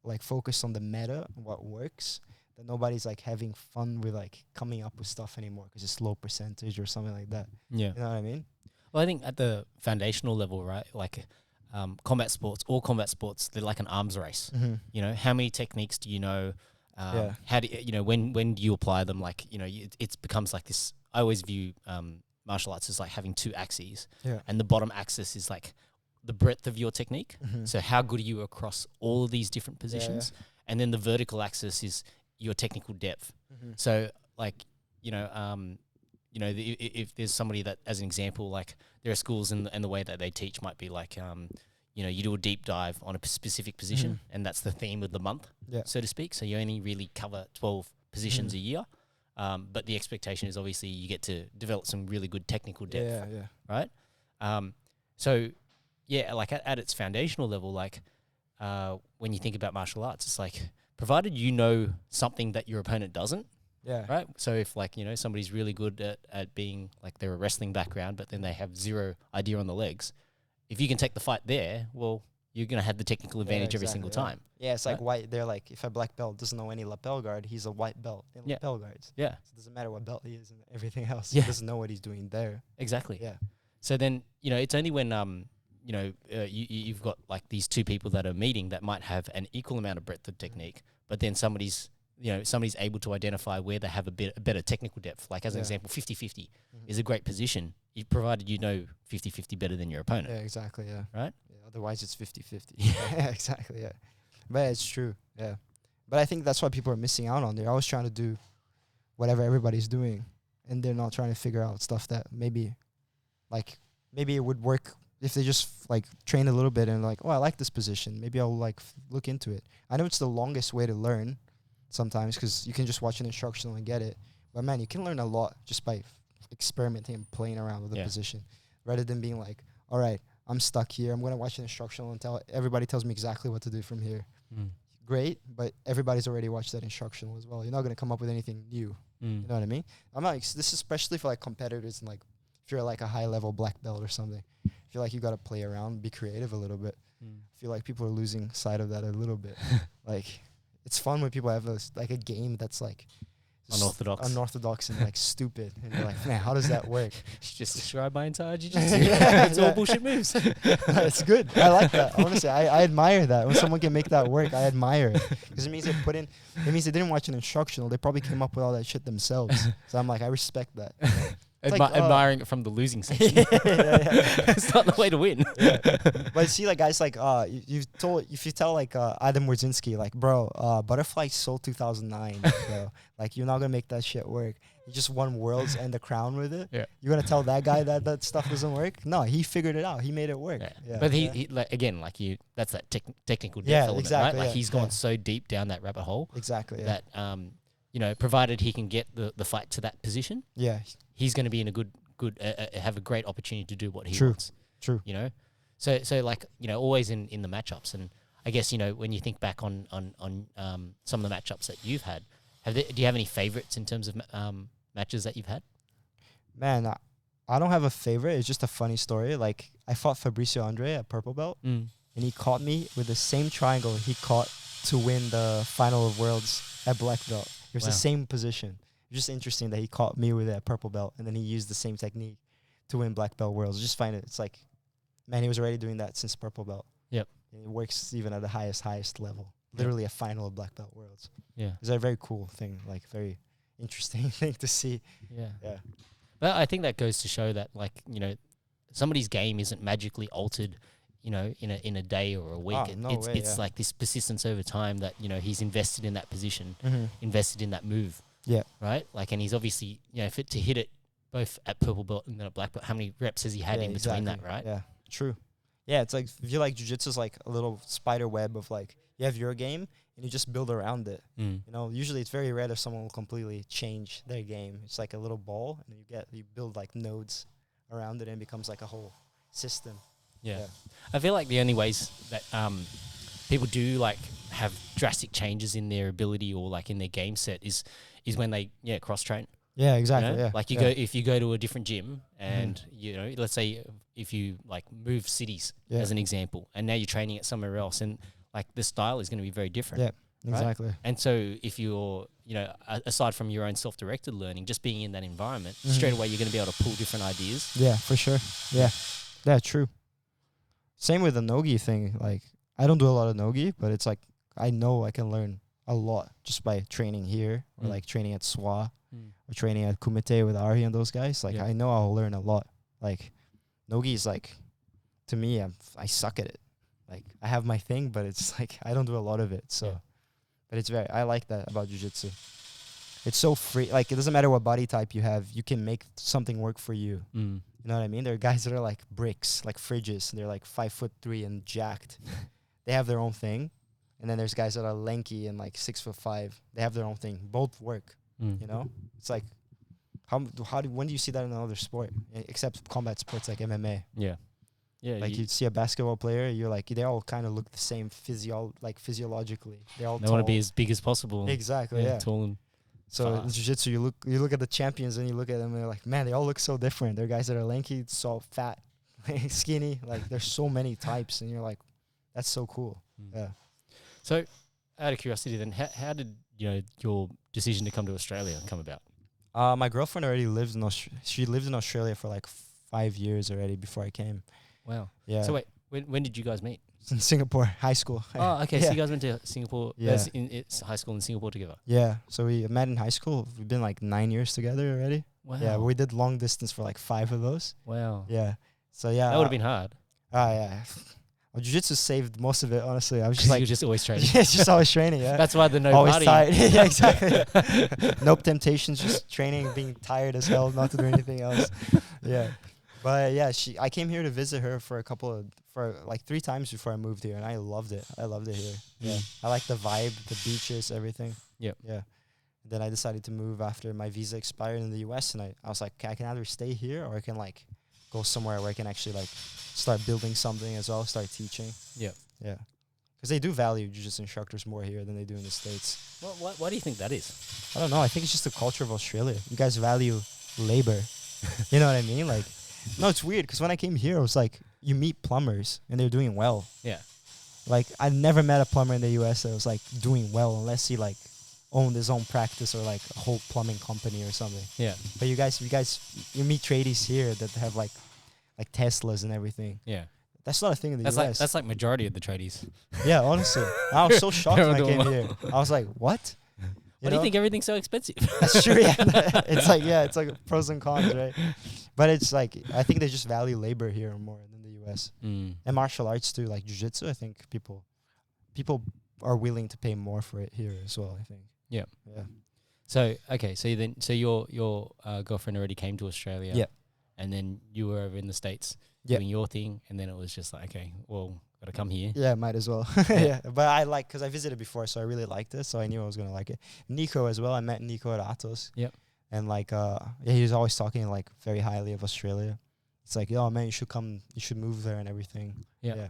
like focused on the meta and what works, that nobody's like having fun with like coming up with stuff anymore because it's low percentage or something like that. Yeah. You know what I mean? Well, I think at the foundational level, right, like combat sports, all combat sports, they're like an arms race. You know, how many techniques do you know? How do you know, when do you apply them? Like, you know, it becomes like this. I always view martial arts as like having two axes, and the bottom axis is like the breadth of your technique. So how good are you across all of these different positions? And then the vertical axis is your technical depth. So like, if there's somebody that, as an example, like there are schools and the way that they teach might be like, you do a deep dive on a specific position, and that's the theme of the month, so to speak. So you only really cover 12 positions a year. But the expectation is obviously you get to develop some really good technical depth, right? So yeah, like at its foundational level, like when you think about martial arts, it's like, provided you know something that your opponent doesn't, right? So if like, somebody's really good at being like, they're a wrestling background, but then they have zero idea on the legs, if you can take the fight there, well, you're going to have the technical advantage every single time. Yeah, it's like white. They're like, if a black belt doesn't know any lapel guard, he's a white belt in lapel guards. Yeah. So it doesn't matter what belt he is and everything else. He doesn't know what he's doing there. Exactly. Yeah. So then, it's only when, you've got like these two people that are meeting that might have an equal amount of breadth of technique, but then somebody's able to identify where they have a better technical depth. Like as an example, 50-50 is a great position, provided you know 50-50 better than your opponent. Yeah, exactly, yeah. Right? Yeah, otherwise it's 50-50. Yeah, exactly, yeah. But it's true, yeah. But I think that's what people are missing out on. They're always trying to do whatever everybody's doing, and they're not trying to figure out stuff that maybe it would work if they just like train a little bit and like, oh, I like this position. Maybe I'll like look into it. I know it's the longest way to learn sometimes because you can just watch an instructional and get it. But man, you can learn a lot just by experimenting and playing around with the position, rather than being like, all right, I'm stuck here. I'm going to watch an instructional until everybody tells me exactly what to do from here. Great, but everybody's already watched that instructional as well. You're not going to come up with anything new. You know what I mean? I'm not. This is especially for like competitors and like if you're like a high level black belt or something. I feel like you got to play around, be creative a little bit. I feel like people are losing sight of that a little bit. Like it's fun when people have a game that's like unorthodox and like stupid, and you're like, man, how does that work? Just describe my entire jiu-jitsu. It's all bullshit moves. It's good. I like that. Honestly, I admire that. When someone can make that work, I admire it, because it means they didn't watch an instructional. They probably came up with all that shit themselves. So I'm like, I respect that. Admiring it from the losing section. It's not the way to win. But see, like guys, like if you tell like Adam Wojcinski, like, bro, Butterfly sold 2009, bro. Like you're not gonna make that shit work. He just won worlds and the crown with it. Yeah. You're gonna tell that guy that stuff doesn't work? No, he figured it out. He made it work. Yeah. But he like, again, like that's that technical depth element, exactly, right? Like he's gone so deep down that rabbit hole. Exactly. That provided he can get the fight to that position. Yeah. He's going to be in a good have a great opportunity to do what he wants. True. So like, always in the matchups. And I guess, when you think back on some of the matchups that you've had, do you have any favorites in terms of matches that you've had? Man, I don't have a favorite. It's just a funny story. Like I fought Fabricio Andre at purple belt, and he caught me with the same triangle he caught to win the final of worlds at black belt. It was the same position. It's just interesting that he caught me with that purple belt, and then he used the same technique to win black belt worlds. Just find it. It's like, man, he was already doing that since purple belt. Yep. And it works even at the highest level. Literally a final of black belt worlds. Yeah. It's a very cool thing, like very interesting thing to see. Yeah. Yeah. But I think that goes to show that, like, somebody's game isn't magically altered, in a day or a week. It's like this persistence over time that, he's invested in that position, invested in that move. Yeah. Right? Like, and he's obviously, to hit it both at purple belt and then at black belt, how many reps has he had in between that, right? Yeah. True. Yeah, it's like, I feel like jiu-jitsu is like a little spider web of like, you have your game and you just build around it. Usually it's very rare that someone will completely change their game. It's like a little ball, and you build like nodes around it and becomes like a whole system. Yeah. I feel like the only ways that people do like have drastic changes in their ability or like in their game set is when they cross train. Yeah, exactly. You know? Yeah, like if you go to a different gym and you know, let's say if you like move cities as an example, and now you're training at somewhere else, and like the style is going to be very different. Yeah, exactly. Right? And so if you're, you know, aside from your own self-directed learning, just being in that environment, straight away you're going to be able to pull different ideas. Yeah, for sure. Yeah, true. Same with the nogi thing. Like, I don't do a lot of nogi, but it's like I know I can learn a lot just by training here or like training at SWA or training at Kumite with Ari and those guys. Like, I know I'll learn a lot. Like, nogi is like, to me, I suck at it. Like, I have my thing, but it's like I don't do a lot of it. So, but it's I like that about jiu-jitsu. It's so free. Like, it doesn't matter what body type you have. You can make something work for you. You know what I mean? There are guys that are like bricks, like fridges. They're like 5'3" and jacked. They have their own thing. And then there's guys that are lanky and like 6'5". They have their own thing. Both work. You know? It's like, when do you see that in another sport? Except combat sports like MMA. Yeah. Yeah. Like you see a basketball player, you're like, they all kind of look the same physiologically. They want to be as big as possible. Exactly. Yeah. Tall and so in jiu-jitsu, you look at the champions and you look at them and you're like, man, they all look so different. They're guys that are lanky, so fat, skinny. Like, there's so many types, and you're like, that's so cool. Yeah. So, out of curiosity, then, how did your decision to come to Australia come about? My girlfriend already lives in she lived in Australia for like 5 years already before I came. Wow. Yeah. So wait, when did you guys meet? In Singapore, high school. Oh, okay. Yeah. So you guys went to Singapore. Yeah. It's high school in Singapore together. Yeah. So we met in high school. We've been like 9 years together already. Wow. Yeah. We did long distance for like 5 of those. Wow. Yeah. So yeah. That would have been hard. Yeah. Well, jiu-jitsu saved most of it, honestly. I was just like... You're just always training. Yeah, just always training, yeah. That's why the no always party. Tired. Yeah, exactly. No temptations, just training, being tired as hell, not to do anything else. Yeah. But yeah, I came here to visit her for like 3 times before I moved here, and I loved it. I loved it here. Yeah. I like the vibe, the beaches, everything. Yep. Yeah. Then I decided to move after my visa expired in the US, and I was like, I can either stay here or I can like go somewhere where I can actually like start building something as well, start teaching. Yeah. Yeah. Because they do value jiu-jitsu instructors more here than they do in the States. Why do you think that is? I don't know. I think it's just the culture of Australia. You guys value labor. You know what I mean? Like, no, it's weird because when I came here, I was like, you meet plumbers and they're doing well. Yeah. Like, I never met a plumber in the US that was like doing well unless he like owned his own practice or like a whole plumbing company or something. Yeah. But you meet tradies here that have like Teslas and everything. Yeah. That's not a thing in the US. That's like majority of the tradies. Yeah, honestly. I was so shocked when I came here. I was like, what? Why do you think everything's so expensive? That's true, yeah. It's like pros and cons, right? But it's like, I think they just value labor here more than the US. And martial arts too, like jiu-jitsu, I think people are willing to pay more for it here as well, I think. Yeah. Yeah. So, okay, so your girlfriend already came to Australia. Yeah. And then you were over in the States doing your thing, and then it was just like, okay, well, gotta come here. Yeah, might as well. Yeah. But because I visited before, so I really liked it, so I knew I was gonna like it. Nico as well. I met Nico at ATOS. Yep. And he was always talking like very highly of Australia. It's like, oh man, you should come, you should move there and everything. Yeah.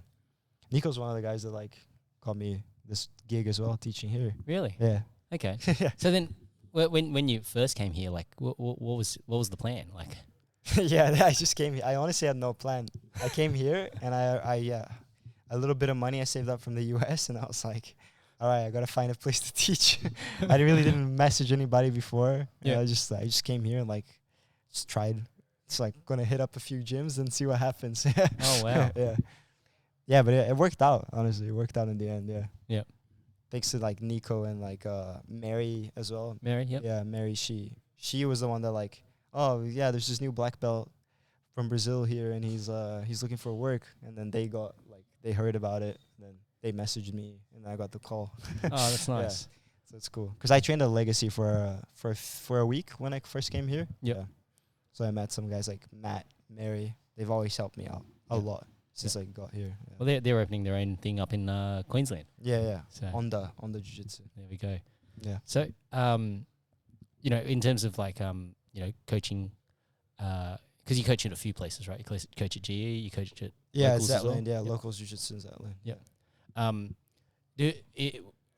Nico's one of the guys that like got me this gig as well, teaching here. Really? Yeah. Okay. So then, when you first came here, like, what was the plan? Like, yeah, I just came here. I honestly had no plan. I came here and I a little bit of money I saved up from the US, and I was like, all right, I gotta find a place to teach. I really didn't message anybody before. Yeah. I just came here and like just tried. It's like gonna hit up a few gyms and see what happens. Oh wow. Yeah. Yeah, but it worked out, honestly. It worked out in the end, yeah. Yeah. Thanks to like Nico and like Mary as well. Mary, yep. Yeah, Mary, she was the one that like, oh yeah, there's this new black belt from Brazil here, and he's looking for work. And then they heard about it, and then they messaged me, and I got the call. Oh, that's nice. Yeah, so it's cool because I trained at Legacy for a week when I first came here. Yep. Yeah. So I met some guys like Matt, Mary. They've always helped me out a lot since I got here. Yeah. Well, they're opening their own thing up in Queensland. Yeah. So on the jiu-jitsu. There we go. Yeah. So in terms of like coaching because you coach at a few places, right? You coach at GE, you coach at locals as Zetland, well? locals Jiu-Jitsu in Zetland. Yep.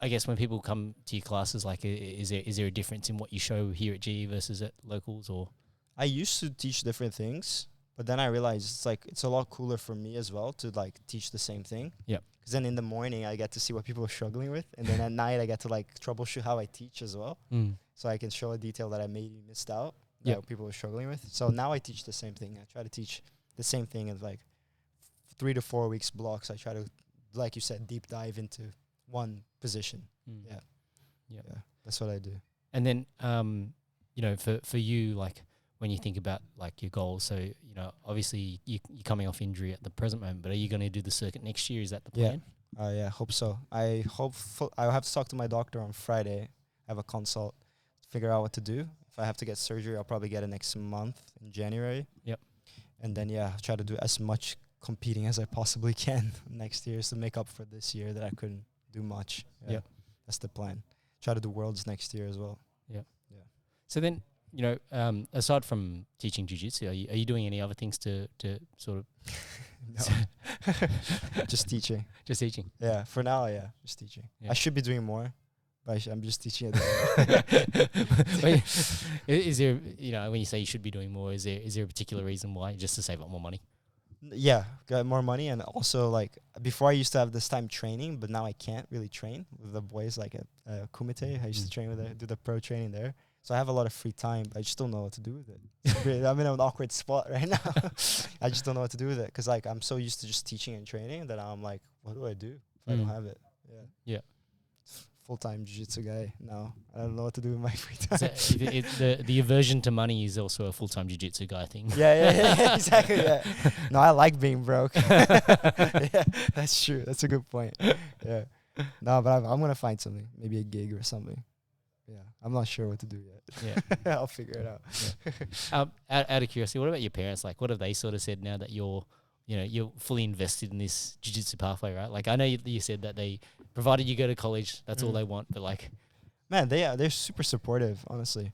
I guess when people come to your classes, like, is there a difference in what you show here at GE versus at locals, or? I used to teach different things, but then I realized it's a lot cooler for me as well to like teach the same thing. Yeah. Because then in the morning I get to see what people are struggling with, and then at night I get to like troubleshoot how I teach as well. So I can show a detail that I maybe missed out that people are struggling with. So now I teach the same thing. I try to teach the same thing in like 3 to 4 weeks blocks. I try to, like you said, deep dive into one position. Yeah, that's what I do. And then, for you, like, when you think about like your goals, so obviously you're coming off injury at the present moment, but are you going to do the circuit next year? Is that the plan? Yeah, hope so. I have to talk to my doctor on Friday. I have a consult to figure out what to do. If I have to get surgery, I'll probably get it next month in January. Yep. And then I'll try to do as much competing as I possibly can next year to make up for this year that I couldn't do much. Yep. That's the plan. Try to do worlds next year as well. Yeah. So then, aside from teaching jiu-jitsu, are you doing any other things to sort of? No. Just teaching. Just teaching. Yeah. For now, just teaching. Yeah. I should be doing more, but I'm just teaching it. Is there, when you say you should be doing more, is there a particular reason why? Just to save up more money? Yeah, got more money, and also like before I used to have this time training, but now I can't really train with the boys like at Kumite. I used to train with do the pro training there, so I have a lot of free time. But I just don't know what to do with it. I'm in an awkward spot right now. I just don't know what to do with it because like I'm so used to just teaching and training that I'm like, what do I do if I don't have it? Yeah. Full-time jiu-jitsu guy now. I don't know what to do with my free time. So the aversion to money is also a full-time jiu-jitsu guy thing. Yeah, exactly. Yeah. No, I like being broke. Yeah, that's true. That's a good point. Yeah. No, but I'm gonna find something, maybe a gig or something. Yeah, I'm not sure what to do yet. Yeah, I'll figure it out. Yeah. Out of curiosity, what about your parents? Like, what have they sort of said now that you're fully invested in this jiu-jitsu pathway, right? Like, I know you said that they, provided you go to college, that's all they want, but like... Man, they're super supportive, honestly.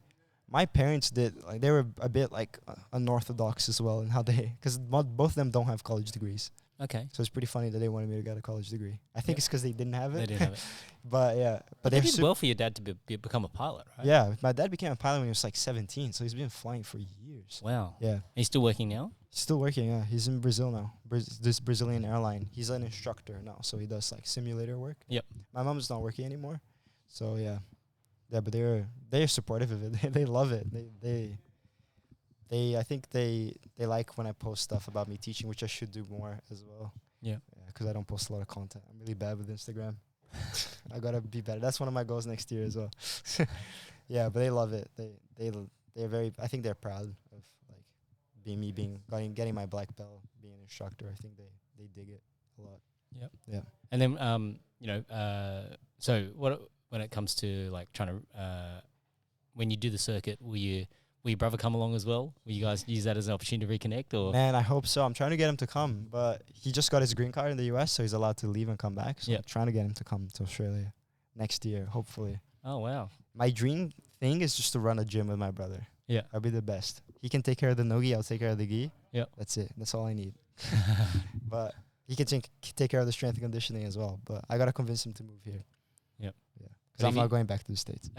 My parents they were a bit like unorthodox as well in how because both of them don't have college degrees. Okay. So it's pretty funny that they wanted me to get a college degree. I think it's because they didn't have it. They didn't have it. But they did well for your dad to become a pilot, right? Yeah, my dad became a pilot when he was like 17, so he's been flying for years. Wow. Yeah. And he's still working now? He's still working, yeah. He's in Brazil now. This Brazilian airline. He's an instructor now, so he does like simulator work. Yep. My mom's not working anymore, so yeah, but they're supportive of it. They love it. I think they like when I post stuff about me teaching, which I should do more as well. Yeah. Because I don't post a lot of content. I'm really bad with Instagram. I gotta be better. That's one of my goals next year as well. Yeah, but they love it. They're very. I think they're proud of like getting my black belt, being an instructor. I think they dig it a lot. Yep. Yeah. And then so when it comes to like trying to when you do the circuit, will your brother come along as well? Will you guys use that as an opportunity to reconnect? Or Man, I hope so. I'm trying to get him to come, but he just got his green card in the US, so he's allowed to leave and come back. So I'm trying to get him to come to Australia next year, hopefully. Oh wow. My dream thing is just to run a gym with my brother. Yeah. I'll be the best. He can take care of the nogi, I'll take care of the gi. Yeah. That's it. That's all I need. But he can take care of the strength and conditioning as well. But I gotta convince him to move here. Yep. Yeah. Because I'm not going back to the States.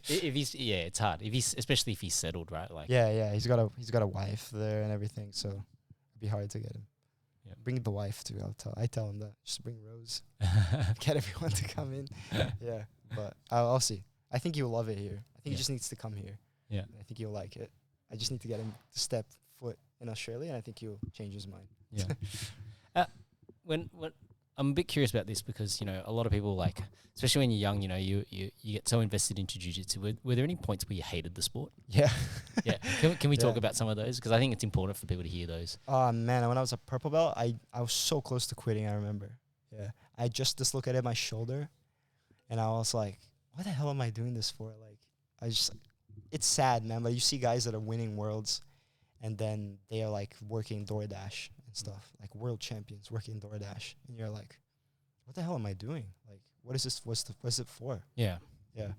If he's it's hard. Especially if he's settled, right? Like He's got a wife there and everything, so it'd be hard to get him. Yeah. Bring the wife too. I tell him that. Just bring Rose. Get everyone to come in. Yeah. But I'll see. I think he'll love it here. I think he just needs to come here. Yeah. I think he'll like it. I just need to get him to step foot in Australia, and I think he'll change his mind. Yeah. When I'm a bit curious about this because a lot of people, like, especially when you're young, you get so invested into jiu-jitsu. Were there any points where you hated the sport? Yeah. Yeah. Can we talk about some of those? Because I think it's important for people to hear those. Oh man, when I was a purple belt, I was so close to quitting. I remember. Yeah. I just dislocated my shoulder, and I was like, "What the hell am I doing this for?" Like, it's sad, man. But you see guys that are winning worlds, and then they are like working DoorDash and stuff, like world champions working DoorDash, and you're like, "What the hell am I doing? Like, what is this? What's it for?" Yeah. Yeah.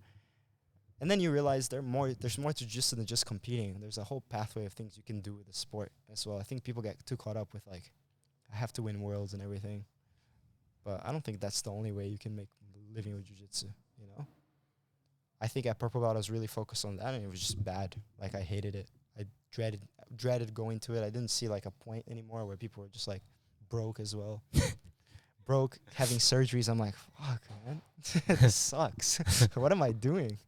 And then you realize there's more to jiu-jitsu than just competing. There's a whole pathway of things you can do with the sport as well. I think people get too caught up with like, I have to win worlds and everything. But I don't think that's the only way you can make living with jiu-jitsu, you know? I think at Purple Belt I was really focused on that, and it was just bad. Like, I hated it. I dreaded going to it. I didn't see like a point anymore where people were just like broke as well. Broke, having surgeries. I'm like, fuck, man. This sucks. What am I doing?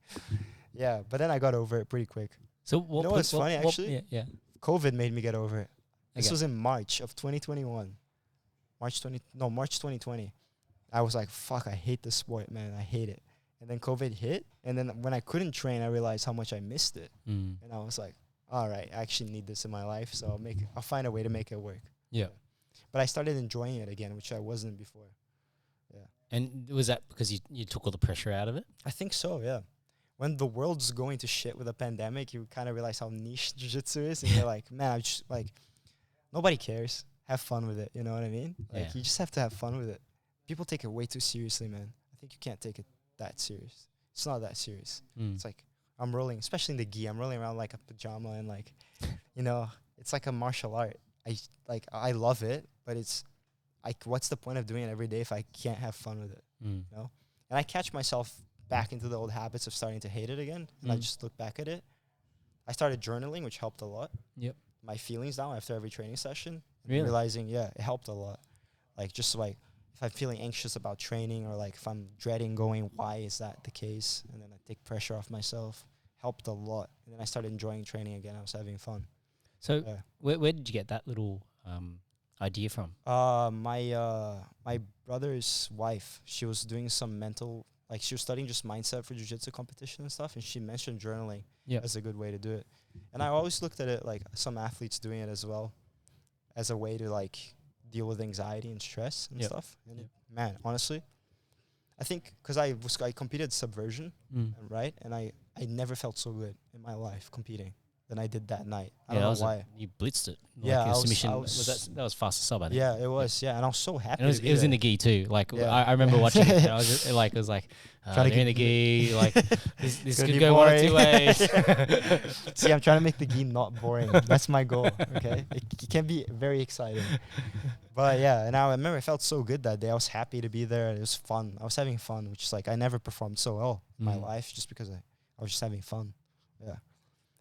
Yeah, but then I got over it pretty quick. So what? You know what's funny, actually? Yeah. COVID made me get over it. This Okay. was in March of 2021. March 2020. I was like, fuck, I hate this sport, man. I hate it. And then COVID hit. And then when I couldn't train, I realized how much I missed it. Mm. And I was like, all right, I actually need this in my life. So I'll find a way to make it work. Yeah. But I started enjoying it again, which I wasn't before. Yeah. And was that because you took all the pressure out of it? I think so, yeah. When the world's going to shit with a pandemic, you kind of realize how niche jiu-jitsu is. And you're like, man, I just like, nobody cares. Have fun with it. You know what I mean? Like, you just have to have fun with it. People take it way too seriously, man. I think you can't take it that serious. It's not that serious. It's like, I'm rolling, especially in the gi, I'm rolling around like a pajama and like, you know, it's like a martial art. I love it, but it's like, what's the point of doing it every day if I can't have fun with it? You know? And I catch myself back into the old habits of starting to hate it again. And I just look back at it. I started journaling, which helped a lot. Yep. My feelings now after every training session. Really? Realizing, yeah, it helped a lot. Like, just like, if I'm feeling anxious about training, or like if I'm dreading going, why is that the case? And then I take pressure off myself. Helped a lot. And then I started enjoying training again. I was having fun. So where did you get that little idea from? My brother's wife, she was doing some mental, like she was studying just mindset for jiu-jitsu competition and stuff, and she mentioned journaling as a good way to do it. And I always looked at it like some athletes doing it as well, as a way to like deal with anxiety and stress and stuff. And man, honestly, I think because I competed subversion, right? And I never felt so good in my life competing than I did that night. I don't know why. You blitzed it. Yeah, like submission. That was fast sub, I think. Yeah, it was. Yeah, and I was so happy. And it was in the gi too. Like I remember watching it. And I was just, like, it was like they're in the gi. Like this could go one of two ways. See, I'm trying to make the gi not boring. That's my goal. Okay, it can be very exciting. But yeah, and I remember I felt so good that day. I was happy to be there. It was fun. I was having fun, which is like I never performed so well in my life just because I was just having fun. Yeah.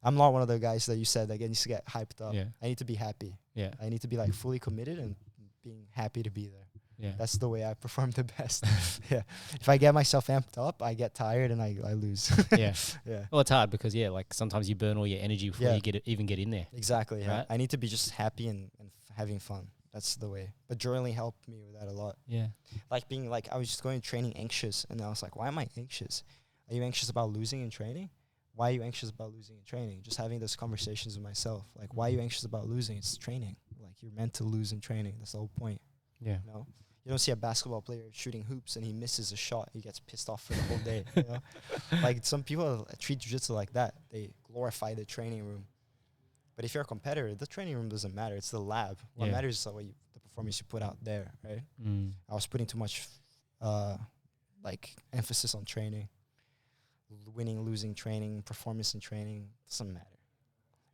I'm not one of the guys that you said that needs to get hyped up. Yeah. I need to be happy. Yeah. I need to be like fully committed and being happy to be there. Yeah. That's the way I perform the best. Yeah. If I get myself amped up, I get tired and I lose. Yeah. Well, it's hard because like sometimes you burn all your energy before you even get in there. Exactly. Yeah. Right? I need to be just happy and having fun. That's the way. But journaling helped me with that a lot. Yeah. Like being like, I was just going to training anxious, and I was like, why am I anxious? Are you anxious about losing in training? Why are you anxious about losing in training? Just having those conversations with myself. Like, why are you anxious about losing? It's training. Like, you're meant to lose in training. That's the whole point. Yeah. You know? You don't see a basketball player shooting hoops and he misses a shot. He gets pissed off for the whole day. You know? Like, some people treat jiu-jitsu like that. They glorify the training room. But if you're a competitor, the training room doesn't matter. It's the lab. What matters is the performance you put out there, right? I was putting too much emphasis on training. Winning, losing training, performance in training, doesn't matter.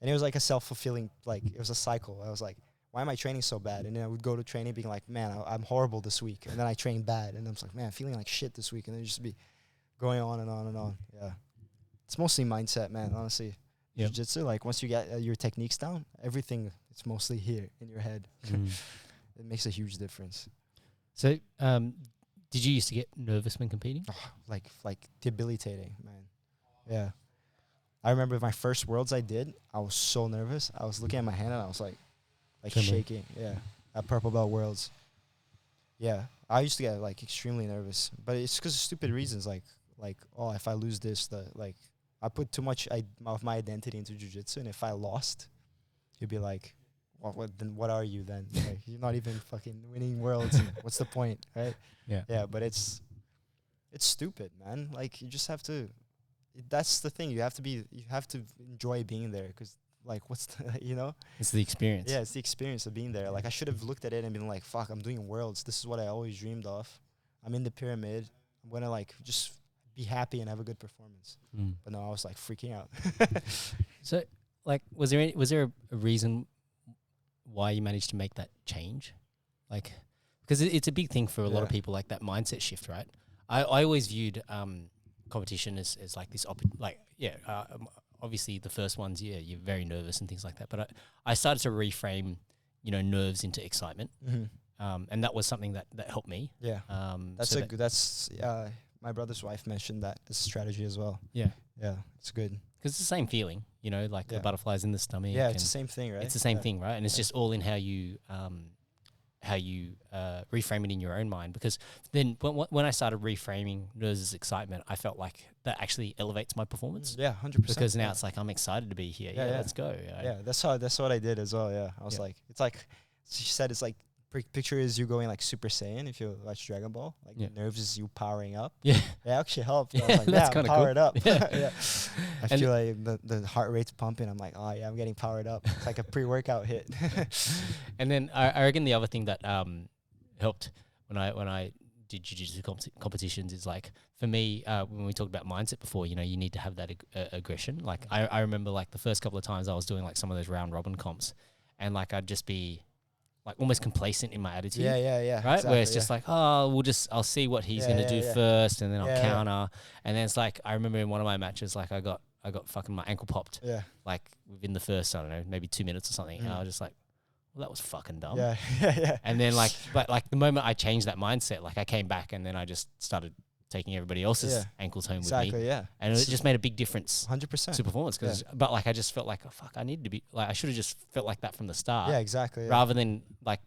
And it was like a self-fulfilling, like, it was a cycle. I was like, why am I training so bad? And then I would go to training being like, man, I'm horrible this week. And then I train bad. And then I was like, man, I'm feeling like shit this week. And then just be going on and on and on. Yeah. It's mostly mindset, man, honestly. Yep. Jiu-jitsu, like, once you get your techniques down, everything, it's mostly here in your head. It makes a huge difference. So, did you used to get nervous when competing? Oh, like debilitating, man. Yeah. I remember my first worlds I did, I was so nervous. I was looking at my hand and I was like shaking. Yeah. At Purple Belt Worlds. Yeah. I used to get like extremely nervous, but it's because of stupid reasons. Like, oh, if I lose this, I put too much of my identity into jiu-jitsu, and if I lost, you'd be like, then what are you then? Like, you're not even fucking winning worlds. What's the point, right? Yeah. Yeah, but it's stupid, man. Like, you just have to. That's the thing. You have to enjoy being there, because like, what's the, you know? It's the experience. Yeah, it's the experience of being there. Like, I should have looked at it and been like, fuck, I'm doing worlds. This is what I always dreamed of. I'm in the pyramid. I'm gonna like just be happy and have a good performance. But no, I was like freaking out. So like, was there a reason why you managed to make that change? Like, because it's a big thing for a lot of people, like that mindset shift, right? I always viewed competition as like this, obviously the first ones, you're very nervous and things like that. But I started to reframe, nerves into excitement. And that was something that helped me. Yeah. That's my brother's wife mentioned that as a strategy as well. Yeah. Yeah. It's good. Because it's the same feeling, like the butterflies in the stomach. Yeah. It's the same thing, right? It's the same thing, right? And it's just all in how you reframe it in your own mind. Because then when I started reframing nerves as excitement, I felt like that actually elevates my performance. Yeah, 100%. Because now it's like, I'm excited to be here. Yeah, let's go. Yeah, that's what I did as well. Yeah, I was like, it's like she said, it's like picture is you going like Super Saiyan if you watch Dragon Ball. Like the nerves is you powering up. Yeah, it actually helped. I was like, I'm powered up. Yeah. I feel like the heart rate's pumping. I'm like, oh yeah, I'm getting powered up. It's like a pre-workout hit. And then I reckon the other thing that helped when I did jiu-jitsu competitions is like, for me, when we talked about mindset before, you need to have that aggression. Like I remember like the first couple of times I was doing like some of those round robin comps, and like I'd just be like almost complacent in my attitude. Yeah. Right? Exactly, where it's just like, oh, I'll see what he's going to do first, and then I'll counter. And then it's like, I remember in one of my matches, like I got fucking my ankle popped. Yeah. Like within the first, I don't know, maybe 2 minutes or something. And I was just like, well, that was fucking dumb. Yeah. And then but the moment I changed that mindset, like I came back and then I just started taking everybody else's ankles home with me. Yeah. And it just made a big difference 100% to performance. But like I just felt like, oh fuck, I needed to be like, I should have just felt like that from the start. Yeah, exactly. Rather than like,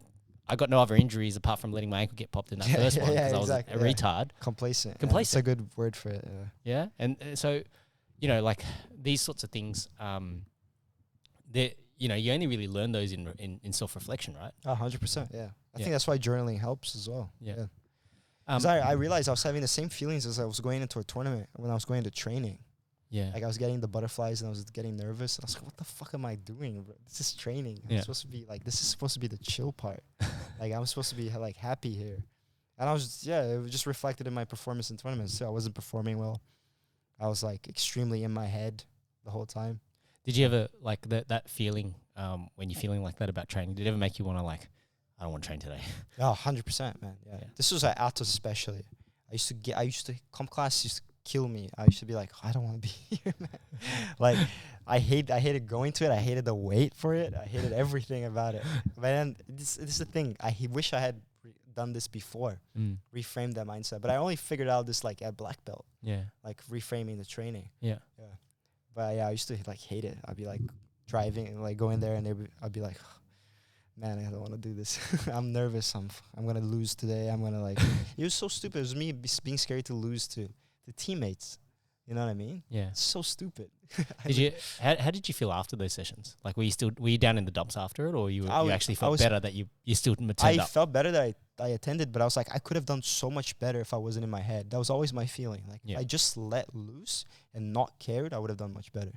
I got no other injuries apart from letting my ankle get popped in that first one because I was a retard. Complacent. That's a good word for it. Yeah. And so, like these sorts of things, you only really learn those in self-reflection, right? 100%. Yeah. I think that's why journaling helps as well. Yeah. Because I realized I was having the same feelings as I was going into a tournament when I was going to training. Yeah. Like I was getting the butterflies and I was getting nervous. And I was like, what the fuck am I doing, bro? This is training. I'm supposed to be like, this is supposed to be the chill part. Like I'm supposed to be like happy here. And I was, it was just reflected in my performance in tournaments. So I wasn't performing well. I was like extremely in my head the whole time. Did you ever like that feeling when you're feeling like that about training? Did it ever make you want to like, I don't want to train today? Oh, 100%, man. Yeah. This was at ATOS especially. Comp class used to kill me. I used to be like, I don't want to be here, man. Like, I hated going to it. I hated the wait for it. I hated everything about it. But then this is the thing. I wish I had done this before, reframed that mindset. But I only figured out this like at black belt. Yeah. Like reframing the training. Yeah. Yeah. But I used to like hate it. I'd be like driving and like going there, and I'd be like, man, I don't want to do this. I'm nervous. I'm gonna lose today. I'm gonna like. It was so stupid. It was me being scared to lose to the teammates. You know what I mean? Yeah. It's so stupid. How did you feel after those sessions? Like, were you down in the dumps after it, or you actually felt better that you still turned up? I felt better that I attended, but I was like, I could have done so much better if I wasn't in my head. That was always my feeling. Like, if I just let loose and not cared, I would have done much better.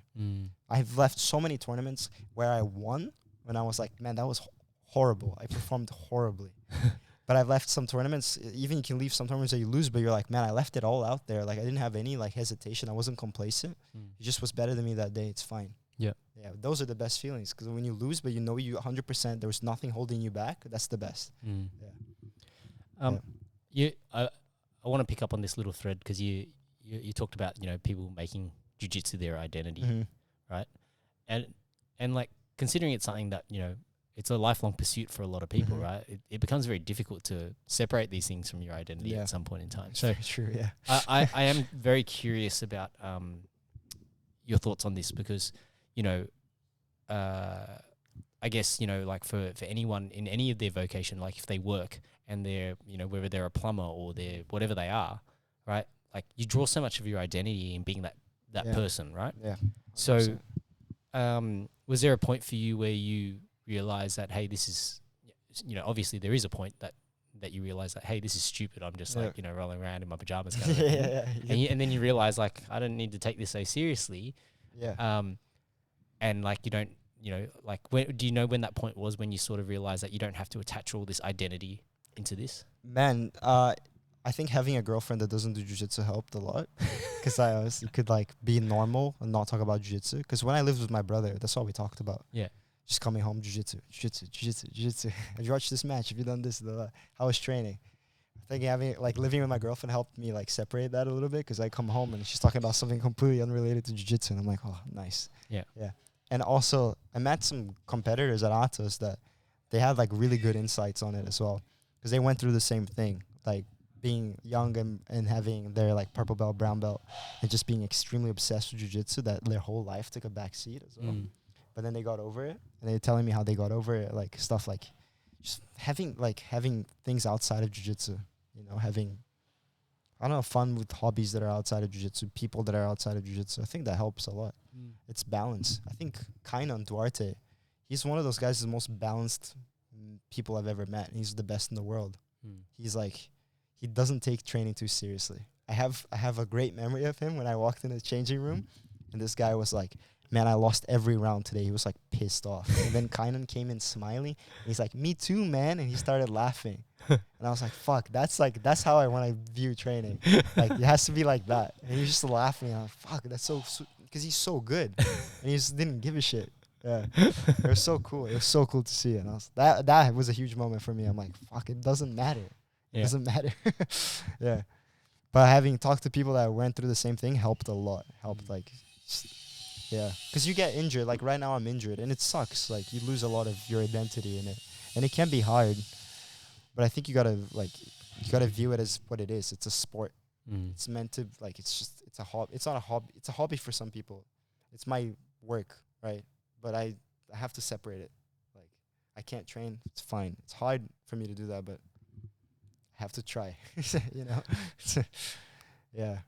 I've left so many tournaments where I won when I was like, man, that was horrible. I performed horribly. But I've left some tournaments, even you can leave some tournaments that you lose, but you're like, man, I left it all out there. Like, I didn't have any, like, hesitation. I wasn't complacent. It just was better than me that day. It's fine. Yeah. Yeah, those are the best feelings. Because when you lose, but you know you 100%, there was nothing holding you back, that's the best. Yeah. I want to pick up on this little thread because you talked about, people making jiu-jitsu their identity, right? And like, considering it's something that, it's a lifelong pursuit for a lot of people, right? It becomes very difficult to separate these things from your identity at some point in time. So very true, yeah. I am very curious about your thoughts on this because, I guess, like for anyone in any of their vocation, like if they work and they're, whether they're a plumber or they're whatever they are, right? Like you draw so much of your identity in being that person, right? Yeah. 100%. So was there a point for you where you realize that, hey, this is, obviously there is a point that you realize that, hey, this is stupid. I'm just like, rolling around in my pajamas. Kind of and then you realize like, I don't need to take this so seriously. Yeah. And like, you don't, like, do you know when that point was when you sort of realize that you don't have to attach all this identity into this? Man, I think having a girlfriend that doesn't do jiu-jitsu helped a lot. Because you could like be normal and not talk about jiu-jitsu. Because when I lived with my brother, that's all we talked about. Yeah. Just coming home, jiu-jitsu, jiu-jitsu, jiu-jitsu, jiu-jitsu. Have you watched this match? Have you done this? How was training? I think having like living with my girlfriend helped me like separate that a little bit, because I come home and she's talking about something completely unrelated to jiu-jitsu, and I'm like, oh, nice. Yeah. Yeah. And also, I met some competitors at ATOS that they had like really good insights on it as well, because they went through the same thing, like being young and having their like purple belt, brown belt, and just being extremely obsessed with jiu-jitsu that their whole life took a back seat as well. But then they got over it, and they're telling me how they got over it, like stuff like just having things outside of jiu-jitsu, you know, having, I don't know, fun with hobbies that are outside of jiu-jitsu, people that are outside of jiu-jitsu. I think that helps a lot. It's balance. I think Kainan Duarte, he's one of those guys, the most balanced people I've ever met. And he's the best in the world. He's like, he doesn't take training too seriously. I have a great memory of him when I walked in the changing room, and this guy was like, man, I lost every round today. He was like pissed off. And then Kainan came in smiling. And he's like, me too, man. And he started laughing. And I was like, fuck, that's how I want to view training. Like, it has to be like that. And he's just laughing. And I'm like, fuck, that's so, because he's so good. And he just didn't give a shit. Yeah. It was so cool. It was so cool to see. And I was, that was a huge moment for me. I'm like, fuck, it doesn't matter. It doesn't matter. Yeah. But having talked to people that went through the same thing helped a lot. Helped, like, yeah. Because you get injured. Like, right now I'm injured. And it sucks. Like, you lose a lot of your identity in it. And it can be hard. But I think you gotta view it as what it is. It's a sport. It's meant to, like, it's a hobby. It's not a hobby. It's a hobby for some people. It's my work, right? But I have to separate it. Like, I can't train. It's fine. It's hard for me to do that, but I have to try. You know? Yeah.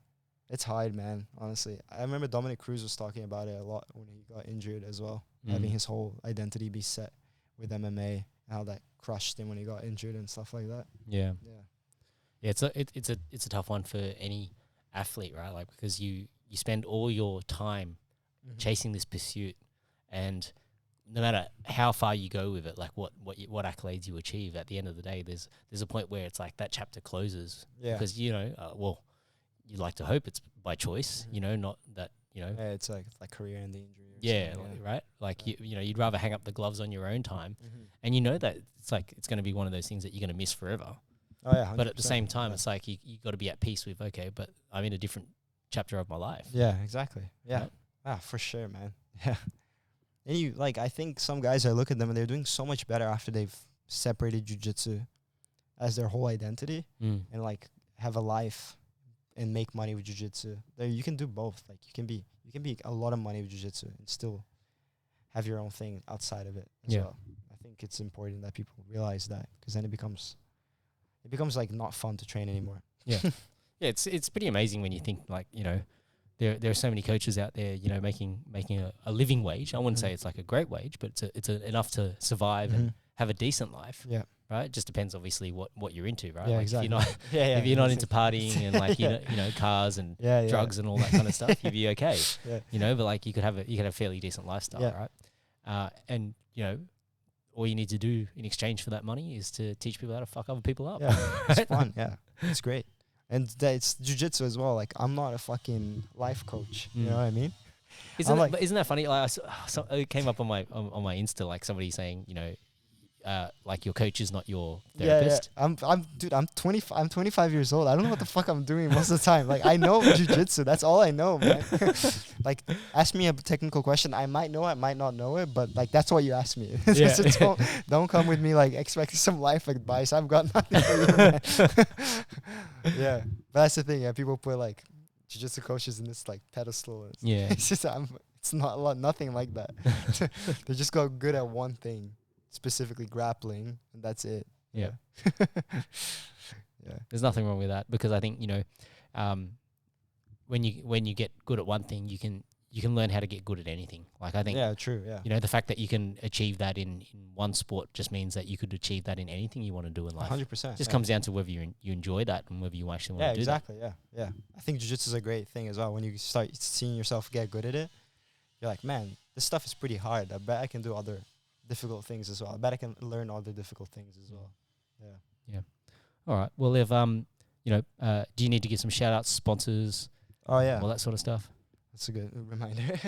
It's hard, man, honestly. I remember Dominic Cruz was talking about it a lot when he got injured as well. Having his whole identity be set with MMA, how that crushed him when he got injured and stuff like that. Yeah. It's a tough one for any athlete, right? Like, because you spend all your time chasing this pursuit, and no matter how far you go with it, like what accolades you achieve, at the end of the day, there's a point where it's like that chapter closes. Yeah. Because, you know, you like to hope it's by choice, you know, not that, you know. Yeah, it's like career-ending injury. Yeah, right? Like, you know, you'd rather hang up the gloves on your own time. And you know that it's like, it's going to be one of those things that you're going to miss forever. Oh, yeah, 100%. But at the same time, it's like you got to be at peace with, okay, but I'm in a different chapter of my life. Yeah, exactly. Yeah. Right? Ah, for sure, man. Yeah. And you, like, I think some guys, I look at them and they're doing so much better after they've separated jiu-jitsu as their whole identity and, like, have a life and make money with jiu-jitsu. There, you can do both. Like, you can be a lot of money with jiu-jitsu and still have your own thing outside of it as well. I think it's important that people realize that, because then it becomes like not fun to train anymore. Yeah. Yeah, it's pretty amazing when you think, like, you know, there are so many coaches out there, you know, making a living wage. I wouldn't say it's like a great wage, but it's enough to survive and have a decent life. Yeah. Right. It just depends, obviously, what you're into, right? Yeah, like exactly. If you're not into partying and like you know cars and drugs and all that kind of stuff, you'd be okay. You know, but like you could have a fairly decent lifestyle, right? And you know, all you need to do in exchange for that money is to teach people how to fuck other people up. Yeah, it's fun. Yeah, it's great. And it's jiu-jitsu as well. Like, I'm not a fucking life coach. You know what I mean? Isn't that funny? Like, it came up on my Insta, like somebody saying, you know, like your coach is not your therapist. Yeah. I'm 25 years old. I don't know what the fuck I'm doing most of the time. Like, I know jiu-jitsu. That's all I know, man. Like, ask me a technical question. I might know it, I might not know it, but like, that's what you ask me. So don't come with me like expecting some life advice. I've got nothing for you, man. Yeah. But that's the thing. Yeah, people put like jiu-jitsu coaches in this like pedestal. It's just it's not nothing like that. They just got good at one thing. Specifically grappling, and that's it. Yeah. There's nothing wrong with that, because I think, you know, when you get good at one thing, you can learn how to get good at anything. Like, I think, true. You know, the fact that you can achieve that in one sport just means that you could achieve that in anything you want to do in life. 100%. Just comes down to whether you enjoy that and whether you actually want to do that. Yeah. I think jiu-jitsu is a great thing as well. When you start seeing yourself get good at it, you're like, man, this stuff is pretty hard. I bet I can do other difficult things as well. I bet I can learn all the difficult things as well. Yeah. All right. Well, if do you need to give some shout outs, sponsors, Oh yeah, all that sort of stuff? that's a good reminder.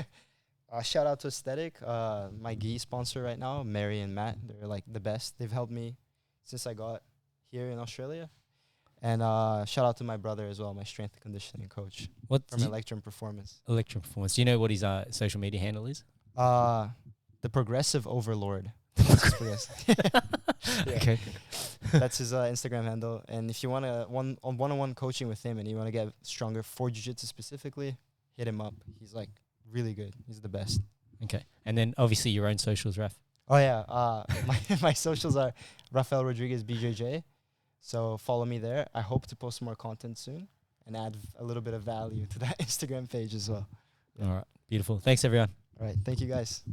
Shout out to Aesthetic, my gi sponsor right now, Mary and Matt. They're like the best. They've helped me since I got here in Australia. And shout out to my brother as well, my strength and conditioning coach from Electrum Performance. Electrum Performance. Do you know what his social media handle is? The Progressive Overlord. Okay. That's his Instagram handle. And if you want one-on-one coaching with him and you want to get stronger for jiu-jitsu specifically, hit him up. He's like really good. He's the best. Okay. And then obviously your own socials, Raph. Oh yeah. My socials are Raphael Rodrigues BJJ. So follow me there. I hope to post more content soon and add a little bit of value to that Instagram page as well. All right. Beautiful. Thanks everyone. All right. Thank you guys.